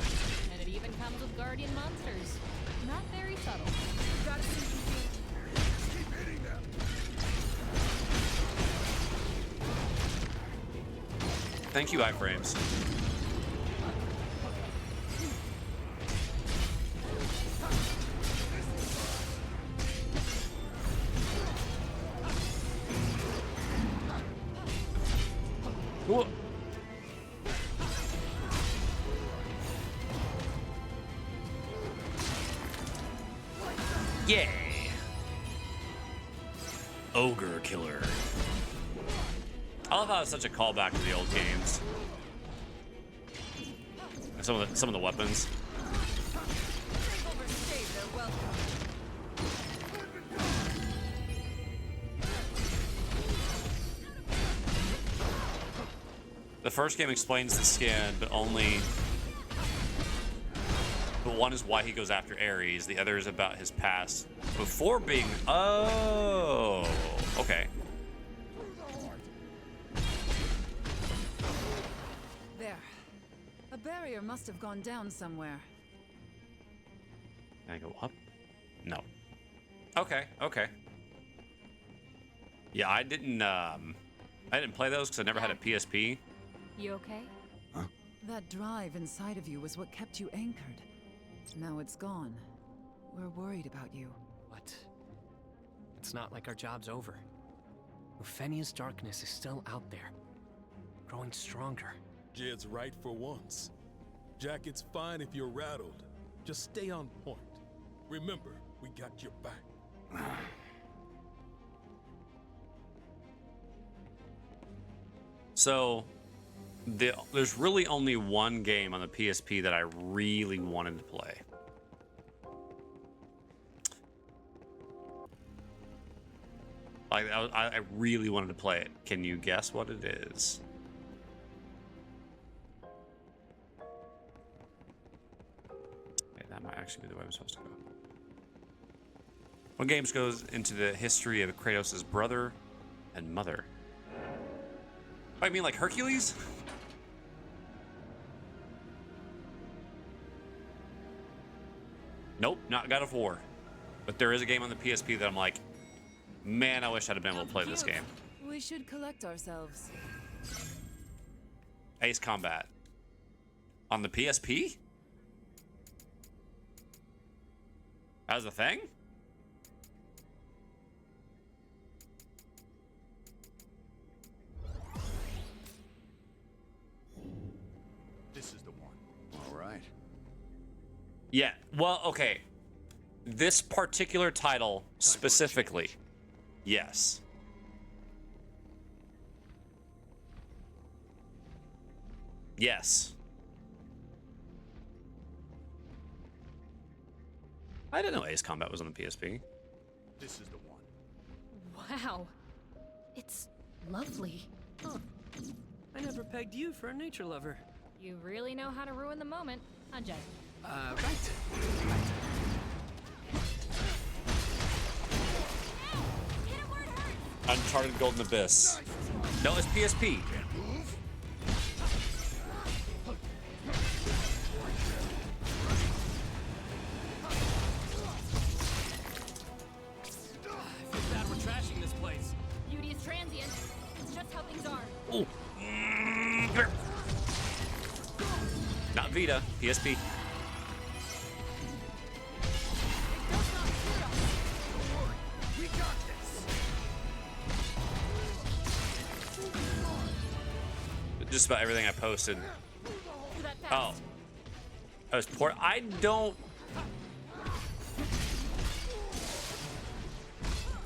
Speaker 5: and it even comes with guardian monsters. Not very subtle.
Speaker 3: Gotta see
Speaker 2: Keep hitting them!
Speaker 1: Thank you, iframes. Whoa. Yay! Ogre Killer. I love how it's such a callback to the old games. Some of the weapons.
Speaker 3: overstayed their welcome.
Speaker 1: The first game explains the skin, but only. But one is why he goes after Ares. The other is about his past before being. Oh, okay.
Speaker 4: There. A barrier must have gone down somewhere.
Speaker 1: Can I go up? No. Okay, okay. Yeah, I didn't play those because I never had a PSP.
Speaker 5: You okay?
Speaker 4: That drive inside of you was what kept you anchored. Now it's gone. We're worried about you.
Speaker 6: But it's not like our job's over. Lufenia's darkness is still out there, growing stronger.
Speaker 8: Jed's right for once. Jack, it's fine if you're rattled. Just stay on point. Remember, we got your back.
Speaker 1: So there's really only one game on the PSP that I really wanted to play. Like I really wanted to play it. Can you guess what it is? Okay, that might actually be the way I'm supposed to go. What games goes into the history of Kratos' brother and mother? Oh, I mean like Hercules? Nope, not God of War. But there is a game on the PSP that I'm like, man, I wish I'd have been able to play this game.
Speaker 4: We should collect ourselves.
Speaker 1: Ace Combat. On the PSP? As a thing?
Speaker 2: This is the one.
Speaker 7: All right.
Speaker 1: Yeah, well, okay. This particular title specifically, yes. Yes. I didn't know Ace Combat was on the PSP.
Speaker 2: This is the one.
Speaker 5: Wow. It's lovely.
Speaker 6: Huh. I never pegged you for a nature lover.
Speaker 5: You really know how to ruin the moment, huh, Jack?
Speaker 6: Right.
Speaker 1: Uncharted Golden Abyss. No, it's PSP.
Speaker 6: I feel bad we're trashing this place.
Speaker 3: Beauty is transient. It's just how things are.
Speaker 1: Ooh. Not Vita, PSP.
Speaker 3: It does not fear us.
Speaker 2: We got this.
Speaker 1: Just about everything I posted.
Speaker 3: To that
Speaker 1: Oh.
Speaker 3: fast.
Speaker 1: I was poor. I don't.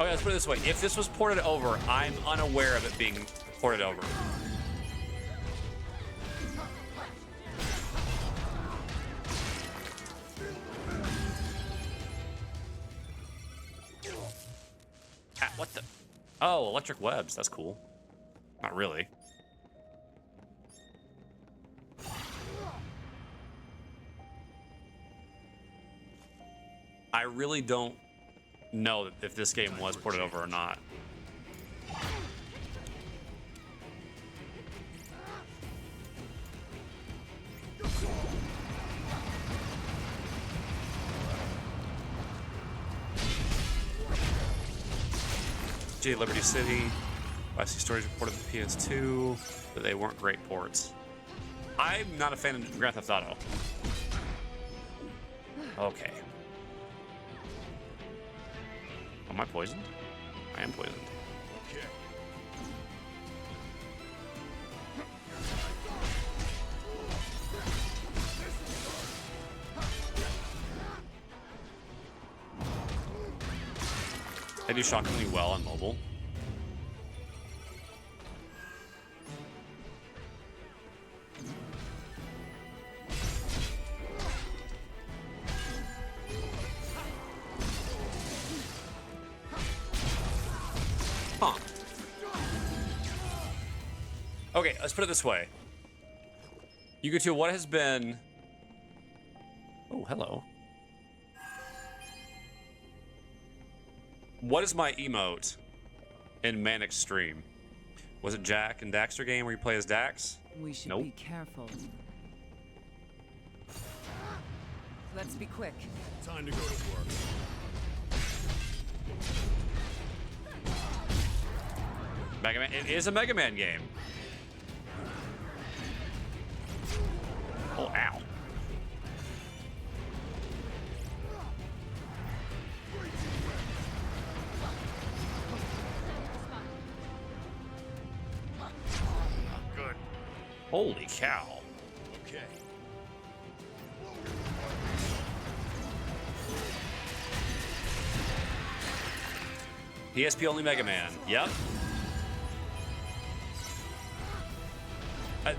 Speaker 1: Okay, let's put it this way. If this was ported over, I'm unaware of it being ported over. Ah, what the? Oh, electric webs. That's cool. Not really. I really don't know if this game was ported over or not. J Liberty City. I see stories reported the PS2, but they weren't great ports. I'm not a fan of Grand Theft Auto. Okay. Am I poisoned? I am poisoned.
Speaker 2: Okay.
Speaker 1: They do shockingly well on mobile. Huh. Okay, let's put it this way. You go to what has been... Oh, hello. What is my emote in Manic Stream? Was it Jack and Daxter game where you play as Dax?
Speaker 4: We should
Speaker 1: Nope.
Speaker 4: be careful. Let's be quick.
Speaker 2: Time to go to work.
Speaker 1: Mega Man. It is a Mega Man game. Oh, ow.
Speaker 2: Good.
Speaker 1: Holy cow.
Speaker 2: Okay.
Speaker 1: PSP only Mega Man. Yep.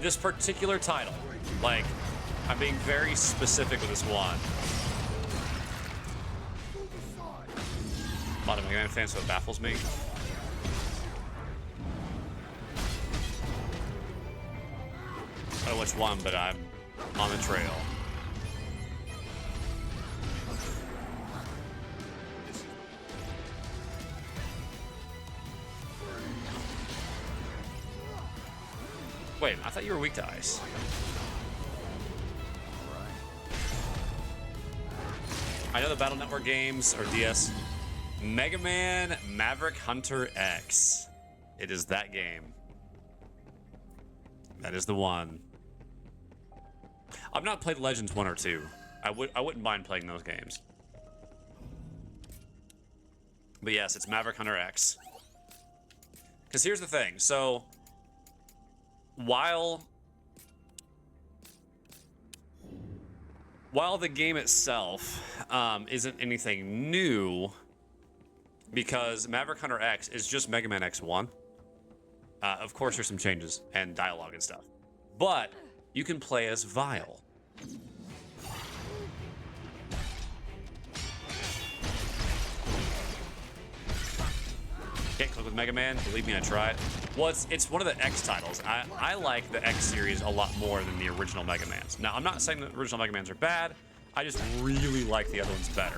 Speaker 1: This particular title, like, I'm being very specific with this one. A lot of Mega Man fans, so it baffles me. I don't know which one, but I'm on the trail. Wait, I thought you were weak to ice. I know the Battle Network games, or DS. Mega Man Maverick Hunter X. It is that game. That is the one. I've not played Legends 1 or 2. I wouldn't mind playing those games. But yes, it's Maverick Hunter X. Because here's the thing. So, while the game itself isn't anything new, because Maverick Hunter X is just Mega Man X1. Of course, there's some changes and dialogue and stuff. But you can play as Vile. Can't click with Mega Man. Believe me, I tried. Well, it's one of the X titles. I like the X series a lot more than the original Mega Mans. Now, I'm not saying the original Mega Mans are bad. I just really like the other ones better.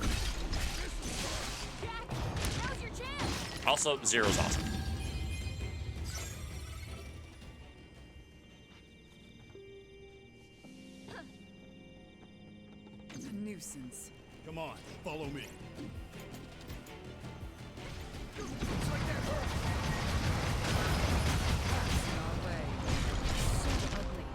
Speaker 3: Now's your chance.
Speaker 1: Also, Zero's awesome.
Speaker 4: A nuisance.
Speaker 2: Come on, follow me.
Speaker 4: Our way.
Speaker 5: So ugly.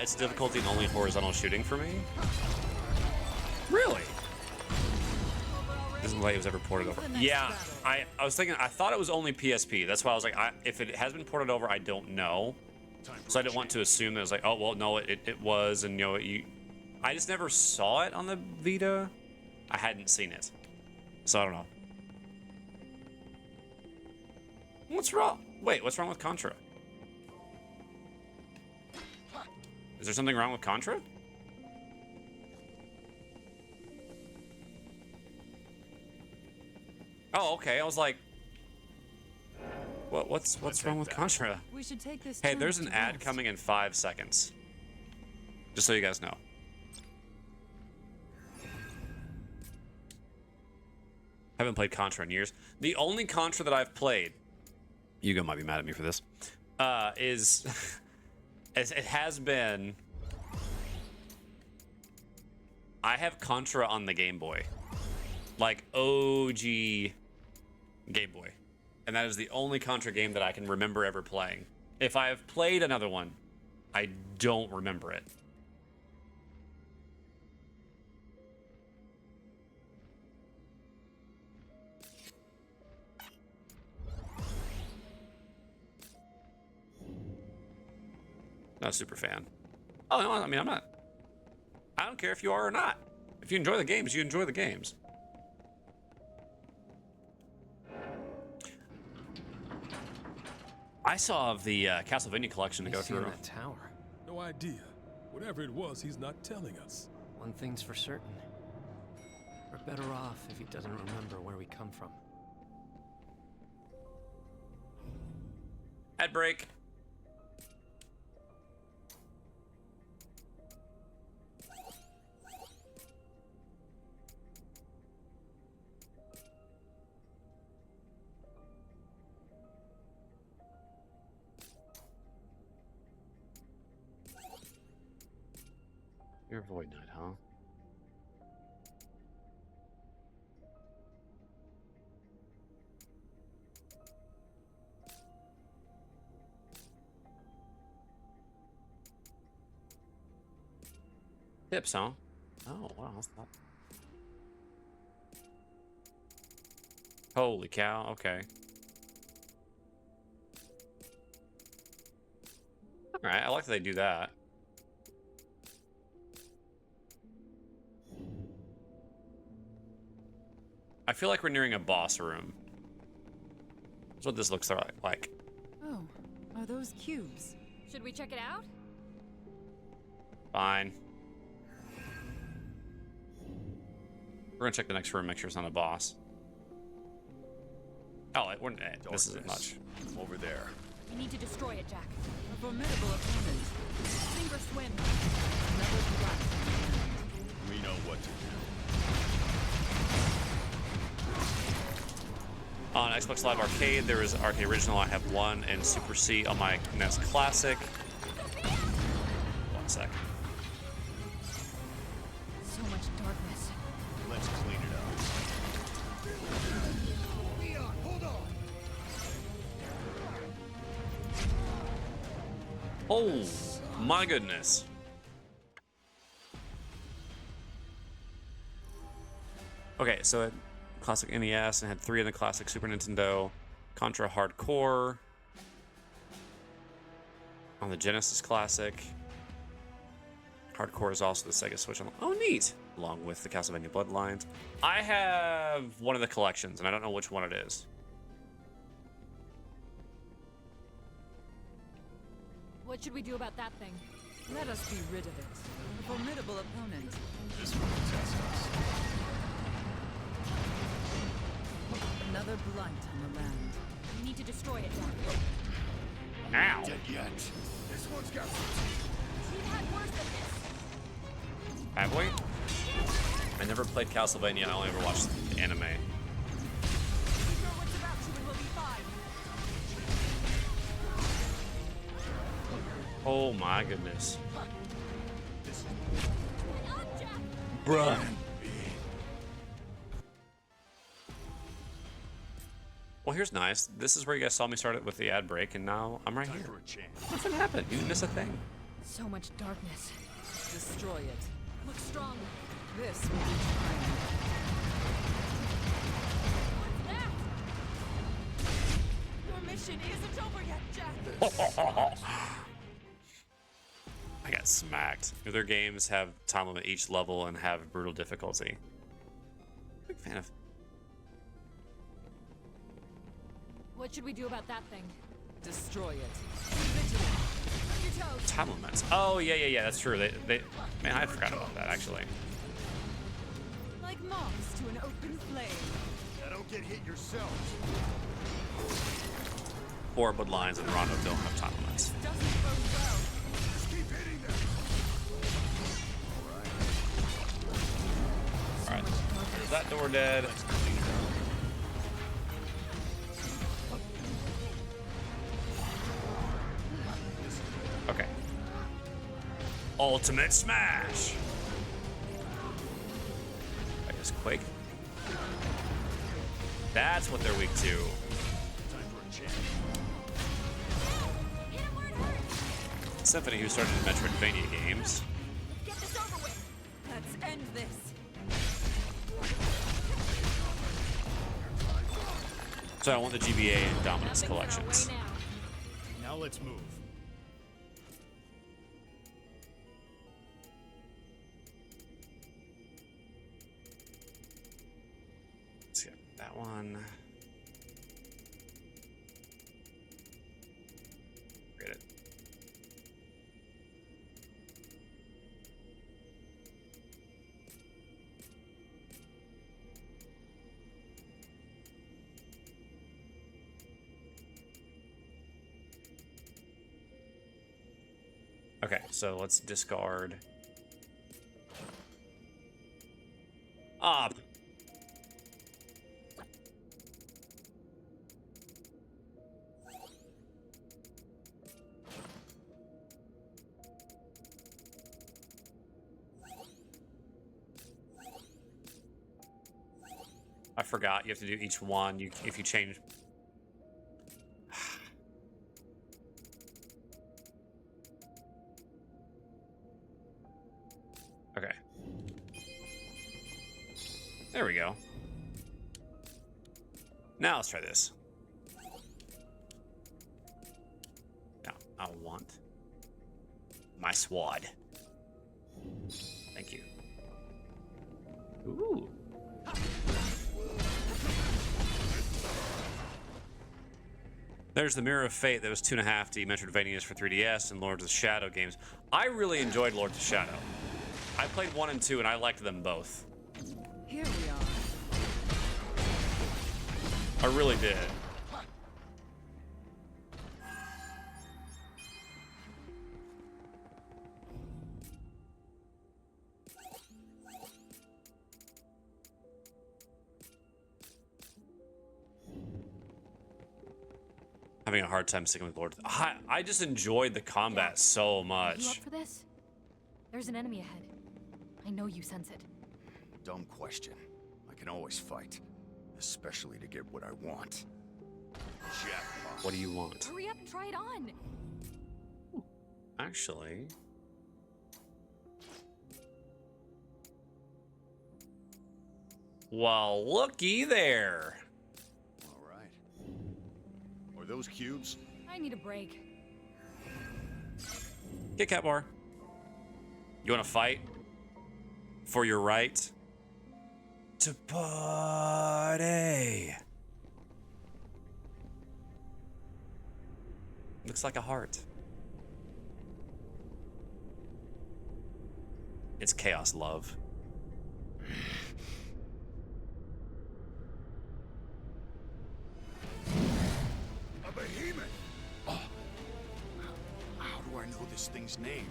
Speaker 1: It's difficulty and only horizontal shooting for me. Really? Isn't like it was ever ported over. Yeah, I was thinking, I thought it was only PSP. That's why I was like, if it has been ported over, I don't know. So I didn't want to assume that it was like, oh, well, no, it was, and you know, I just never saw it on the Vita. I hadn't seen it. So I don't know. What's wrong? Wait, what's wrong with Contra? Is there something wrong with Contra? Oh, okay. I was like, what's wrong with Contra?
Speaker 4: We should take this.
Speaker 1: Hey,
Speaker 4: turn
Speaker 1: there's an
Speaker 4: to
Speaker 1: ad
Speaker 4: rest.
Speaker 1: coming in 5 seconds. Just so you guys know. Haven't played Contra in years. The only Contra that I've played, Hugo might be mad at me for this, is it has been. I have Contra on the Game Boy, like OG Game Boy, and that is the only Contra game that I can remember ever playing. If I have played another one, I don't remember it. Not a super fan. Oh, no, I mean, I'm not. I don't care if you are or not. If you enjoy the games, you enjoy the games. I saw the Castlevania collection to go
Speaker 6: What's he in
Speaker 1: through.
Speaker 6: that tower?
Speaker 8: No idea. Whatever it was, he's not telling us.
Speaker 6: One thing's for certain. We're better off if he doesn't remember where we come from.
Speaker 1: Ad break. You're a Void Knight, huh? Tips, huh? Oh, wow. That's not... Holy cow. Okay. Alright, I like that they do that. I feel like we're nearing a boss room. That's what this looks like.
Speaker 4: Oh, are those cubes?
Speaker 5: Should we check it out?
Speaker 1: Fine. We're gonna check the next room, make sure it's not a boss. Oh, this isn't much.
Speaker 2: Over there.
Speaker 3: We need to destroy it, Jack.
Speaker 4: A formidable opponent.
Speaker 3: Sink or swim.
Speaker 4: Another black.
Speaker 2: We know what to do.
Speaker 1: On Xbox Live Arcade, there is Arcade Original. I have one, and Super C on my NES Classic. 1 sec.
Speaker 5: So much darkness.
Speaker 2: Let's clean it up. Leon, hold on.
Speaker 1: Oh, my goodness. Okay, so it classic NES and had 3 in the classic Super Nintendo. Contra Hardcore on the Genesis Classic. Hardcore is also the Sega Switch. Oh, neat. Along with the Castlevania Bloodlines. I have one of the collections, and I don't know which one it is.
Speaker 5: What should we do about that thing?
Speaker 4: Let us be rid of it. A formidable opponent.
Speaker 2: This will test us.
Speaker 4: Another blight on the land.
Speaker 3: We need to destroy it, Jack.
Speaker 1: Ow.
Speaker 2: Dead yet? This one's got some
Speaker 3: We've had worse than this.
Speaker 1: Have we? I never played Castlevania. I only ever watched the anime.
Speaker 3: We know what's about to and we'll be fine.
Speaker 1: Oh my goodness.
Speaker 3: On, Jack!
Speaker 1: Bruh. Well, here's nice. This is where you guys saw me start it with the ad break, and now I'm right
Speaker 2: time
Speaker 1: here.
Speaker 2: for a chance.
Speaker 1: Nothing happened. You didn't miss a thing.
Speaker 5: So much darkness.
Speaker 4: Destroy it.
Speaker 3: Look strong.
Speaker 4: This will be time.
Speaker 3: What's that? Your mission isn't over yet, Jack.
Speaker 1: I got smacked. Other games have time limit each level and have brutal difficulty. Big fan of.
Speaker 5: What should we do about that thing?
Speaker 4: Destroy it.
Speaker 3: On your toes.
Speaker 1: Time limits. Oh, yeah. That's true. They man, I forgot about that, actually.
Speaker 3: Like moths to an open flame.
Speaker 2: Now don't get hit yourself.
Speaker 1: Or Bloodlines and Rondo don't have time limits.
Speaker 3: Doesn't bode well.
Speaker 2: Just keep hitting them.
Speaker 1: Alright. There's that door dead.
Speaker 2: Let's clean it up.
Speaker 1: Okay. Ultimate Smash! I guess Quake. That's what they're weak to.
Speaker 2: Time for a chance.
Speaker 3: Hit him where it hurts.
Speaker 1: Symphony, who started in Metroidvania games.
Speaker 3: Get this over with. Let's end this.
Speaker 1: So I want the GBA and Dominus
Speaker 5: Nothing's in our way
Speaker 1: collections.
Speaker 5: now.
Speaker 2: Now let's move.
Speaker 1: Let's get that one. Get it. Okay, so let's discard. Up. I forgot you have to do each one. If you change. Okay. There we go. Now let's try this. Now I want my sword. Thank you. Ooh. There's the Mirror of Fate that was 2.5D, Metroidvanias for 3DS, and Lords of Shadow games. I really enjoyed Lords of Shadow. I played 1 and 2, and I liked them both.
Speaker 4: Here we are.
Speaker 1: I really did. Having a hard time sticking with Lord. I just enjoyed the combat so
Speaker 5: You up
Speaker 1: much.
Speaker 5: for this? There's an enemy ahead. I know you sense it.
Speaker 7: Dumb question. I can always fight. Especially to get what I want. Jackpot.
Speaker 1: What do you want?
Speaker 5: Hurry up and try it on.
Speaker 1: Actually, well, looky there.
Speaker 7: All right. Are those cubes?
Speaker 5: I need a break.
Speaker 1: Kit Kat bar. You want to fight for your right to party? Looks like a heart. It's chaos love.
Speaker 7: A behemoth! Oh. How do I know this thing's name?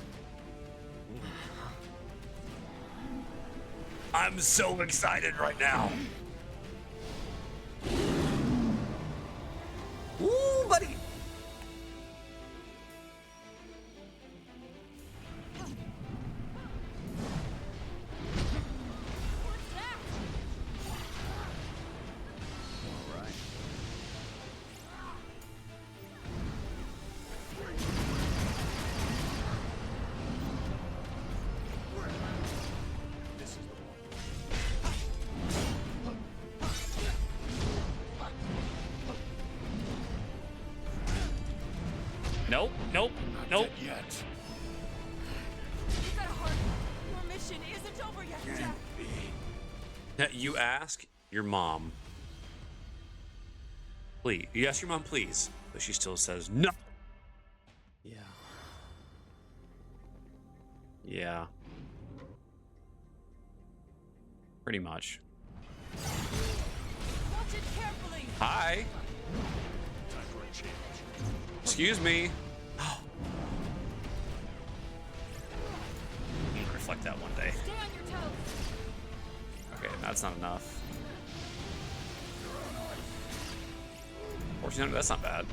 Speaker 1: I'm so excited right now. Woo, buddy.
Speaker 7: All right. This is the one.
Speaker 1: Nope, nope, nope.
Speaker 7: Dead yet.
Speaker 3: You got a heart. Your mission isn't over yet, Jack.
Speaker 1: You ask your mom. Please. You ask your mom, please. But she still says no. Yeah. Yeah. Pretty much.
Speaker 3: Watch it carefully.
Speaker 1: Hi.
Speaker 2: Time for a change.
Speaker 1: Excuse me. I'm gonna reflect that one day.
Speaker 3: Stay on your toes.
Speaker 1: Okay, that's not enough. 1400, that's not bad.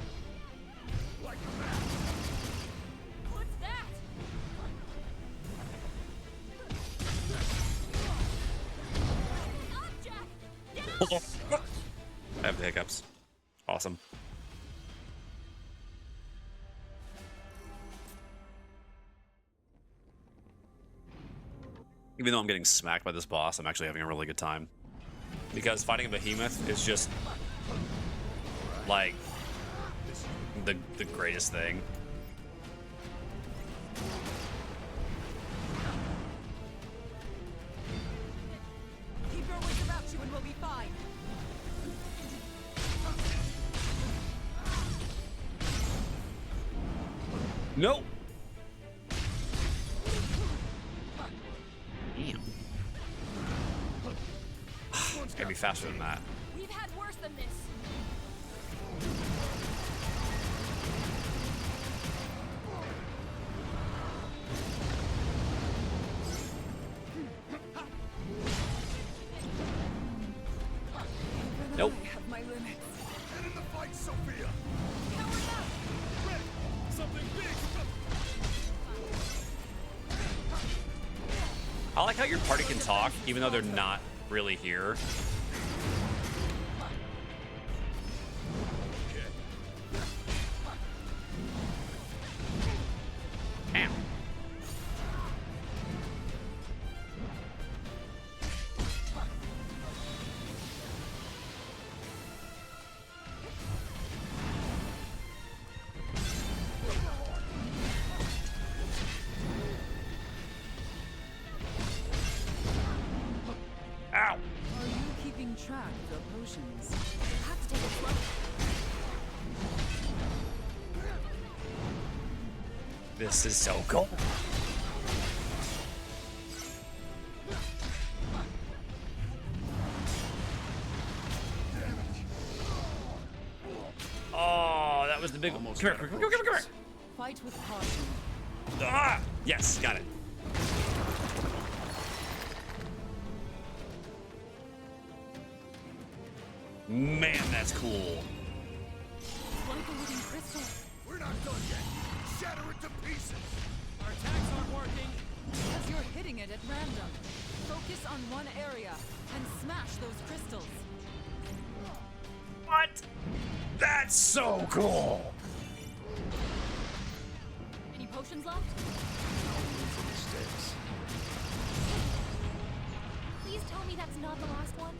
Speaker 3: What's that? Up, Jack. Get up.
Speaker 1: I have the hiccups. Awesome. Even though I'm getting smacked by this boss, I'm actually having a really good time. Because fighting a behemoth is just like the greatest thing.
Speaker 3: Keep your wits about you and we'll be fine.
Speaker 1: Nope. Damn. It's gonna be faster than that.
Speaker 3: We've had worse than this.
Speaker 1: Nope.
Speaker 3: I have my limits.
Speaker 2: Get in the fight, Sophia!
Speaker 3: Power up.
Speaker 2: Ready! Something big!
Speaker 1: I like how your party can talk, even though they're not really here. Damn. Ow.
Speaker 4: Are you keeping track of the potions?
Speaker 3: Have to take it slow.
Speaker 1: This is so cool. Oh, that was the big one. Come here, come here, come here.
Speaker 4: Fight with caution.
Speaker 1: Ah! Yes, got it. Man, that's cool.
Speaker 3: Like a living crystal.
Speaker 2: We're not done yet. Shatter it to pieces.
Speaker 3: Our attacks aren't working.
Speaker 4: As you're hitting it at random, focus on one area and smash those crystals.
Speaker 1: What? That's so cool.
Speaker 3: Any potions left?
Speaker 7: Mistakes.
Speaker 3: Please tell me that's not the last one.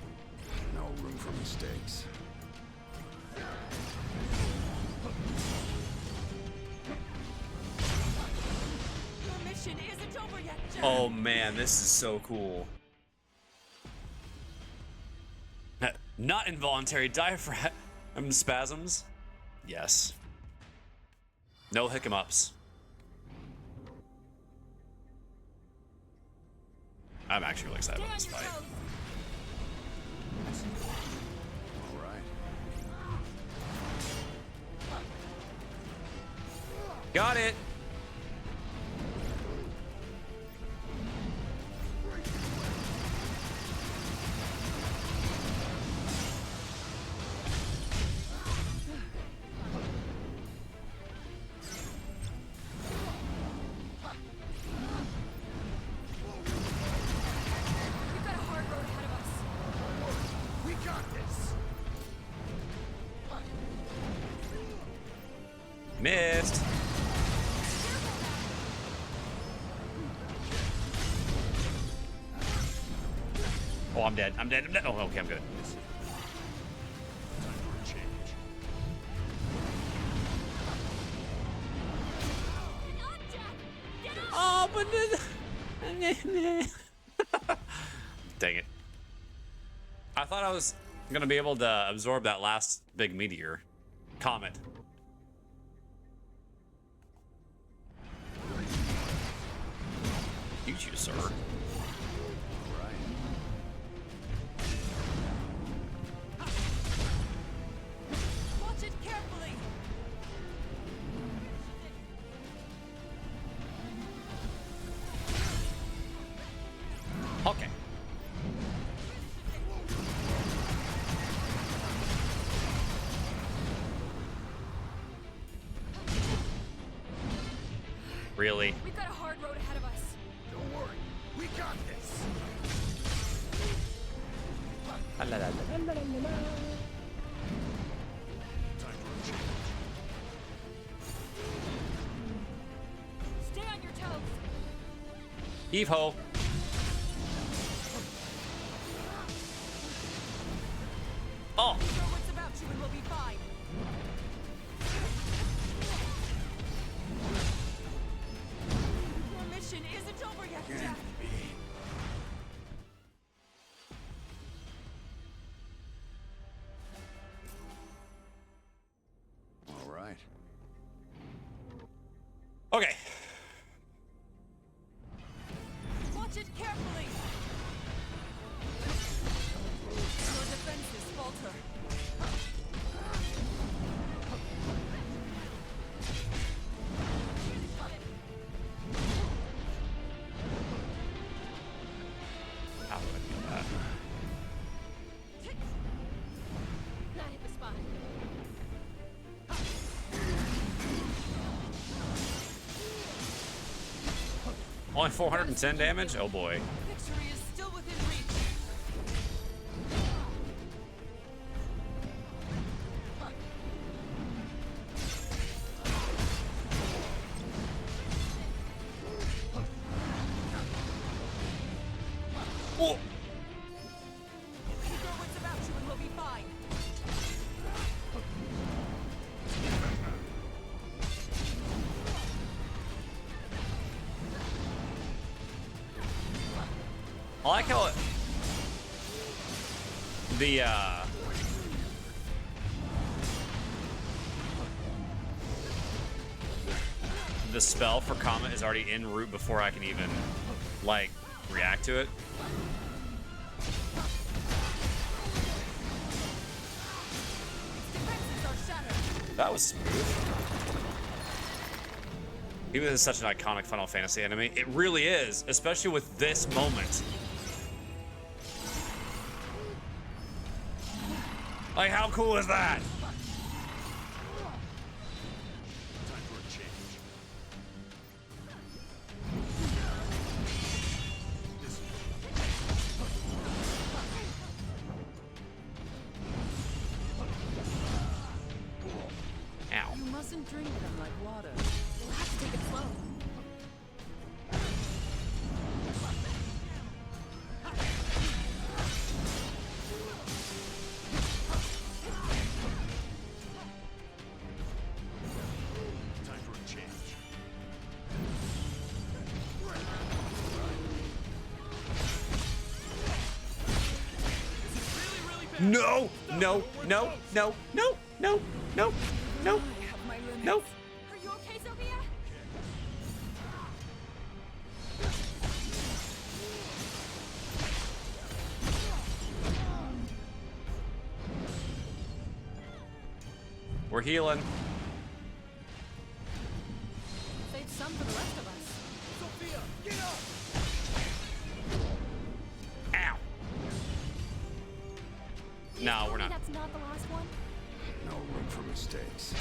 Speaker 7: No room for mistakes.
Speaker 3: Your mission isn't over yet, Jack.
Speaker 1: Oh man, this is so cool. Not involuntary diaphragm spasms. Yes. No hiccups. I'm actually really excited about this
Speaker 3: Stay on
Speaker 1: fight.
Speaker 3: your toes.
Speaker 7: All right.
Speaker 1: Got it.
Speaker 3: We've got a hard road ahead of us.
Speaker 2: We got this.
Speaker 1: Missed. Oh, I'm dead. I'm dead. I'm dead. Oh, okay, I'm good.
Speaker 2: Time for a change.
Speaker 3: Get on, Jack! Get on!
Speaker 1: Oh, but dang it. I thought I was gonna be able to absorb that last big meteor. Comet. You choose, sir.
Speaker 3: Watch it carefully!
Speaker 1: Okay. Really?
Speaker 3: We've got a hard road ahead of us.
Speaker 2: Don't worry. We got this. Time for a change.
Speaker 3: Stay on your toes.
Speaker 1: Heave ho. Oh,
Speaker 3: Know what's about you and we'll be fine. Your mission isn't over yet, Jack.
Speaker 7: All right.
Speaker 1: okay.
Speaker 3: Watch it carefully. Your defenses falter.
Speaker 1: How do I do that?
Speaker 3: That hit the spot.
Speaker 1: Only 410 damage? Oh boy.
Speaker 3: Victory is still within reach.
Speaker 1: Oh.
Speaker 3: You know what's about you and we'll be fine.
Speaker 1: I like how the spell for Comet is already en route before I can even, like, react to it.
Speaker 3: Defenses are shattered.
Speaker 1: That was smooth. Even though it's such an iconic Final Fantasy enemy, it really is, especially with this moment. Like, how cool is that?
Speaker 2: Time for a change.
Speaker 1: Ow.
Speaker 4: You mustn't drink them like water.
Speaker 3: We'll have to take it slow.
Speaker 2: Time for a change.
Speaker 1: No, no, no, no, no, no, no, no,
Speaker 4: I have my limits.
Speaker 1: no.
Speaker 3: Are you okay, Sophia?
Speaker 1: We're healing.
Speaker 5: Save some for the rest of us.
Speaker 8: Sophia, get up!
Speaker 1: Ow. No, we're not.
Speaker 3: That's not the last one.
Speaker 7: No room for mistakes.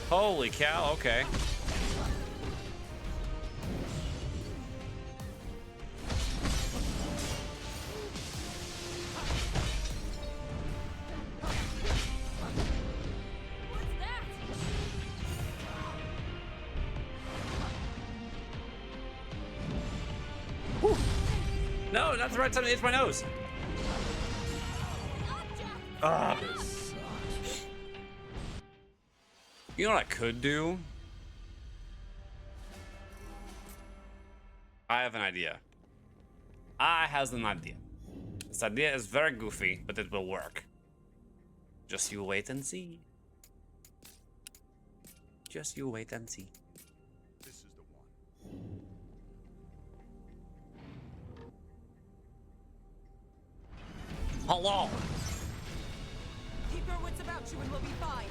Speaker 1: Holy cow, okay.
Speaker 3: What's that?
Speaker 1: No, not the right time to itch my nose. Ugh. You know what I could do? I have an idea. I have an idea. This idea is very goofy, but it will work. Just you wait and see. Just you wait and see.
Speaker 2: This is the one.
Speaker 1: Hello.
Speaker 3: Keep your wits about you and we'll be fine.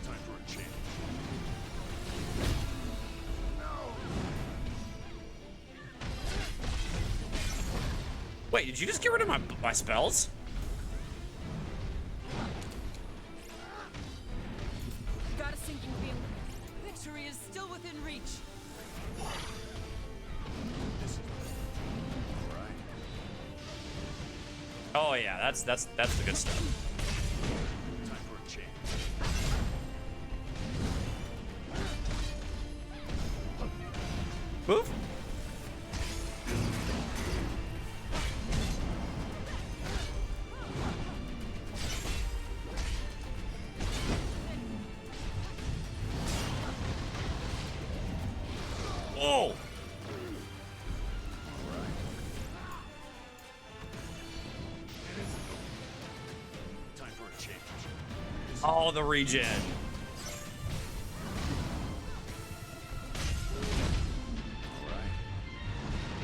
Speaker 2: Time for a change.
Speaker 1: Wait, did you just get rid of my spells?
Speaker 3: Got a sinking feeling. Victory is still within reach.
Speaker 1: Oh yeah, that's the good stuff.
Speaker 2: Time for a change.
Speaker 1: Move. Whoa.
Speaker 2: Time for a change.
Speaker 1: Oh, the regen.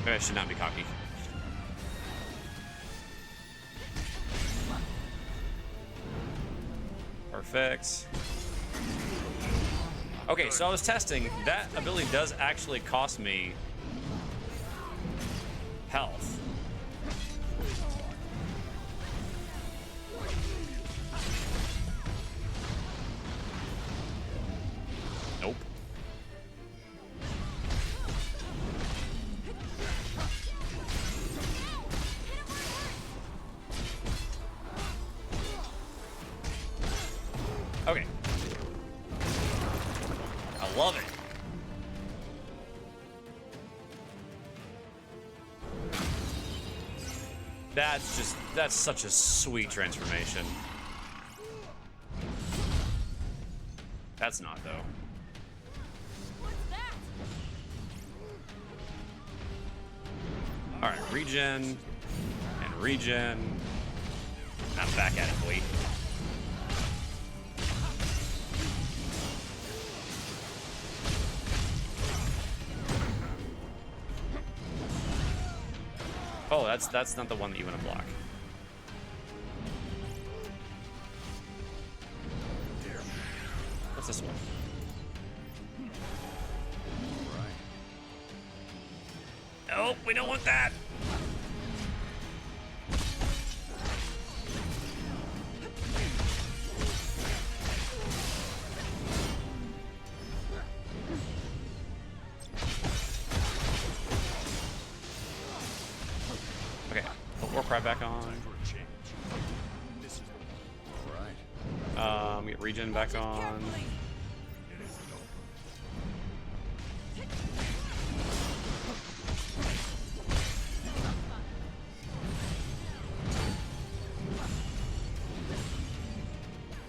Speaker 1: Maybe I should not be cocky. Perfect. Okay, so I was testing. That ability does actually cost me health. Nope. Okay. I love it. That's such a sweet transformation. That's not, though.
Speaker 3: What's that?
Speaker 1: Alright, regen. And regen. I'm back at it, boy. Oh, that's not the one that you want to block. What's this one? Nope, we don't want that. Okay, put Warcry back on. Get regen back on.
Speaker 3: Carefully.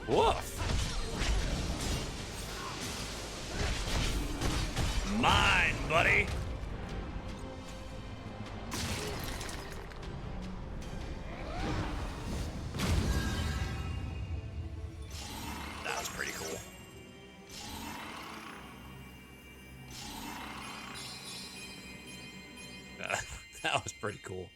Speaker 1: Woof! Mine, buddy! That was pretty cool. That was pretty cool.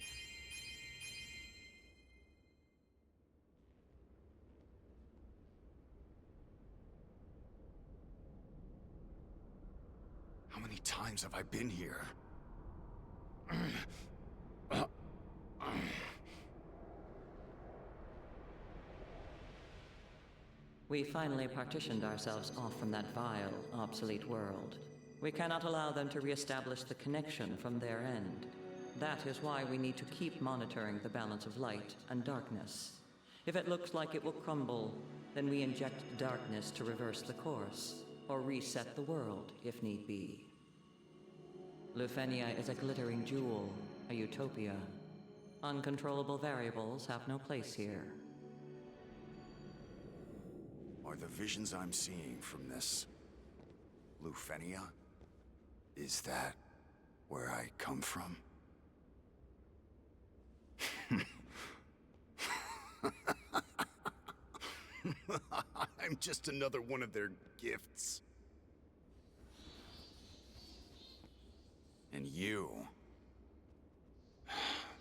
Speaker 7: How many times have I been here?
Speaker 9: We finally partitioned ourselves off from that vile, obsolete world. We cannot allow them to reestablish the connection from their end. That is why we need to keep monitoring the balance of light and darkness. If it looks like it will crumble, then we inject darkness to reverse the course, or reset the world if need be. Lufenia is a glittering jewel, a utopia. Uncontrollable variables have no place here.
Speaker 7: Are the visions I'm seeing from this Lufenia? Is that where I come from? I'm just another one of their gifts. And you...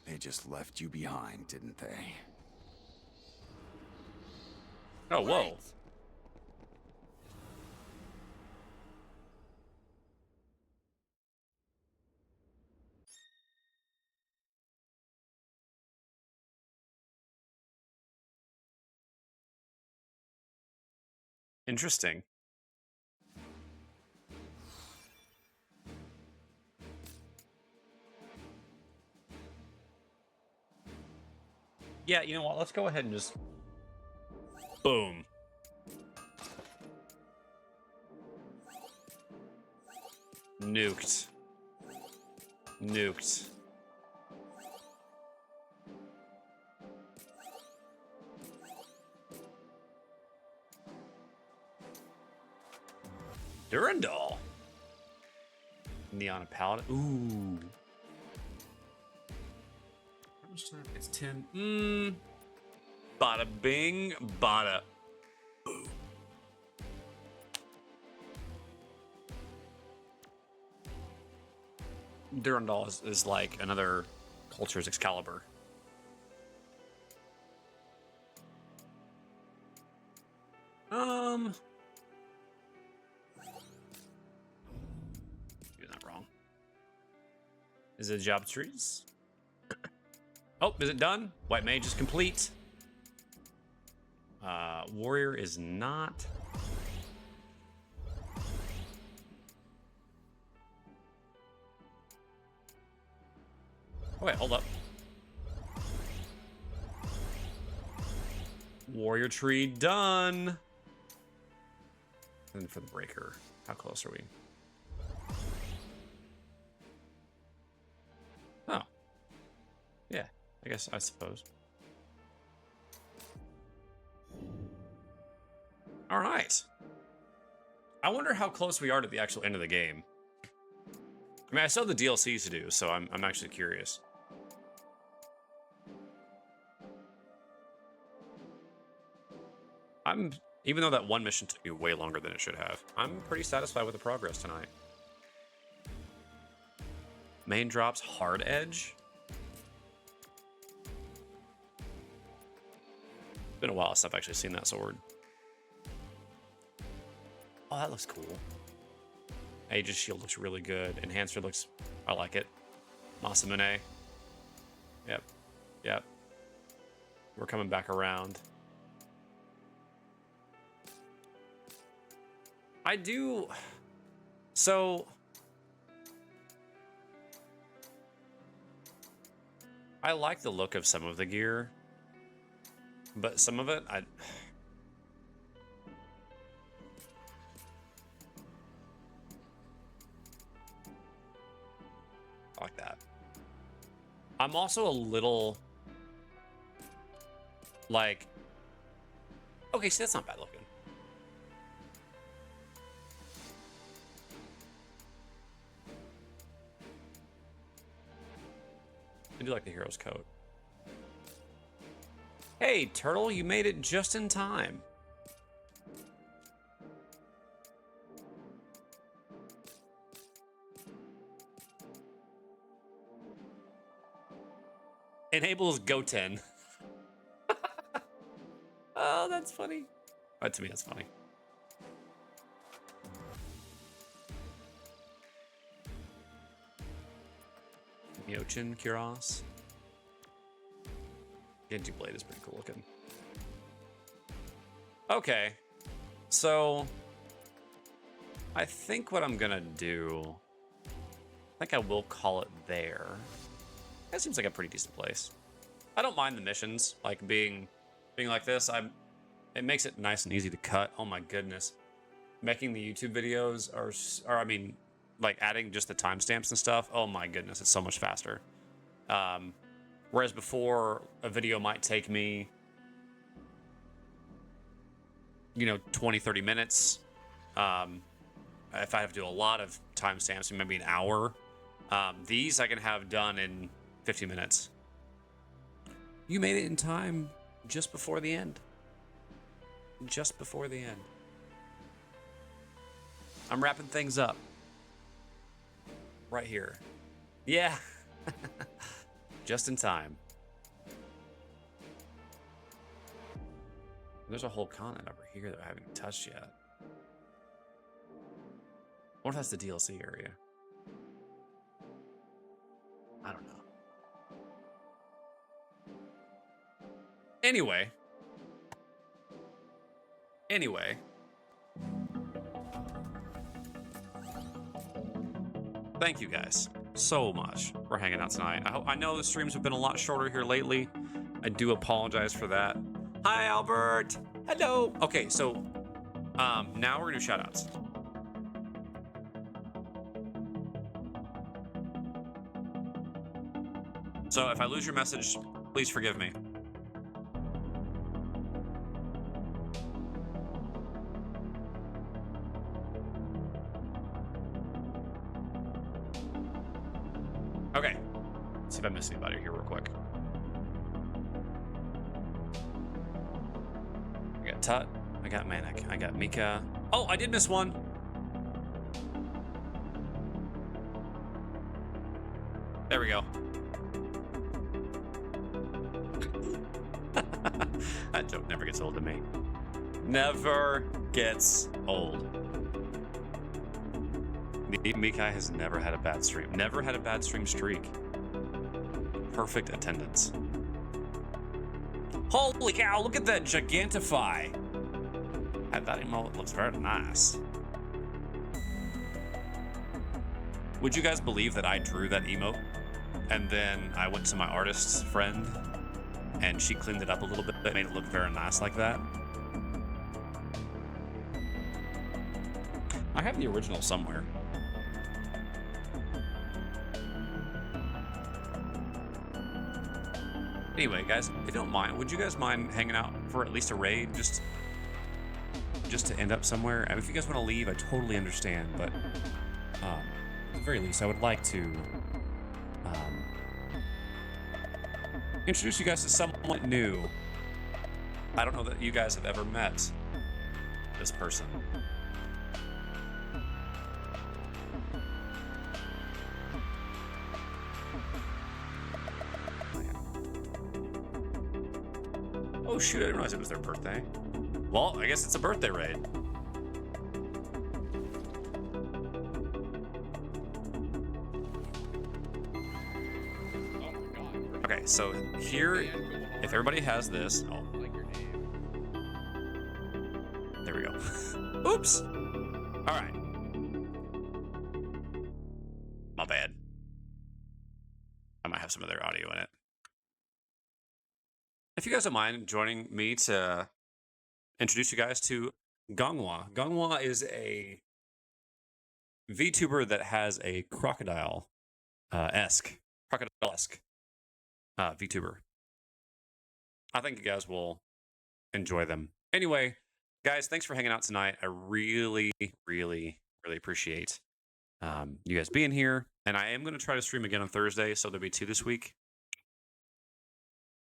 Speaker 7: They just left you behind, didn't they?
Speaker 1: Oh, whoa. Interesting. Yeah, you know what? Let's go ahead and just... Boom. Nuked. Nuked. Durandal. Neon Paladin. Ooh. How much time? It's 10. Bada bing, bada boom. Durandal is like another culture's Excalibur. Doing that wrong. Is it job trees? Oh, is it done? White mage is complete. Warrior is not. Oh, wait, hold up. Warrior tree done. And for the breaker, how close are we? Oh. Yeah, I guess, I suppose. All right. I wonder how close we are to the actual end of the game. I mean, I still have the DLCs to do, so I'm actually curious. Even though that one mission took me way longer than it should have, I'm pretty satisfied with the progress tonight. Main drops hard edge. It's been a while since I've actually seen that sword. Oh, that looks cool. Aegis shield looks really good. Enhancer looks, I like it. Masamune. Yep. Yep. We're coming back around. I do. So. I like the look of some of the gear. But some of it, I like that. I'm also a little like, okay, see, that's not bad looking. I do like the hero's coat. Hey, Turtle, you made it just in time. Enables Goten. Oh, that's funny. To me, that's funny. Myochin Kuros. Genji Blade is pretty cool looking. Okay. So I think what I'm gonna do, I think I will call it there. That seems like a pretty decent place. I don't mind the missions, like being like this. It makes it nice and easy to cut. Oh my goodness. Making the YouTube videos or I mean, like adding just the timestamps and stuff. Oh my goodness, it's so much faster. Whereas before, a video might take me, 20, 30 minutes. If I have to do a lot of timestamps, maybe an hour. These I can have done in 50 minutes. You made it in time just before the end. Just before the end. I'm wrapping things up. Right here. Yeah. Just in time. There's a whole continent over here that I haven't touched yet. I wonder if that's the DLC area. I don't know. Anyway. Thank you guys so much for hanging out tonight. I know the streams have been a lot shorter here lately. I do apologize for that. Hi, Albert. Hello. Okay, so now we're gonna do shoutouts. So if I lose your message, please forgive me. Okay, let's see if I missed anybody here real quick. I got Tut, I got Manic, I got Mika. Oh, I did miss one. There we go. That joke never gets old to me. Never gets old. Mikai has never had a bad stream. Never had a bad stream streak. Perfect attendance. Holy cow, look at that Gigantify. That emote looks very nice. Would you guys believe that I drew that emote? And then I went to my artist's friend and she cleaned it up a little bit, made it look very nice like that. I have the original somewhere. Anyway, guys, if you don't mind, would you guys mind hanging out for at least a raid, just to end up somewhere? I mean, if you guys want to leave, I totally understand, but at the very least, I would like to introduce you guys to someone new. I don't know that you guys have ever met this person. Oh shoot, I didn't realize it was their birthday. Well, I guess it's a birthday raid. Okay, so here, if everybody has this, oh, there we go. Oops. All right. My bad. I might have some of their audio in it. If you guys don't mind joining me to introduce you guys to Gonghwa. Gonghwa is a VTuber that has a crocodile-esque VTuber. I think you guys will enjoy them. Anyway, guys, thanks for hanging out tonight. I really, really, really appreciate you guys being here. And I am going to try to stream again on Thursday, so there'll be 2 this week.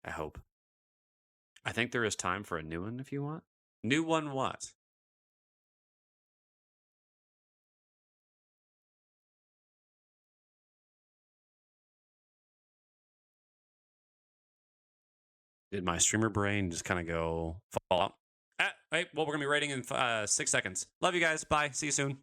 Speaker 1: I hope. I think there is time for a new one if you want. New one what? Did my streamer brain just kind of go fall out? Wait, well, we're going to be rating in 6 seconds. Love you guys. Bye. See you soon.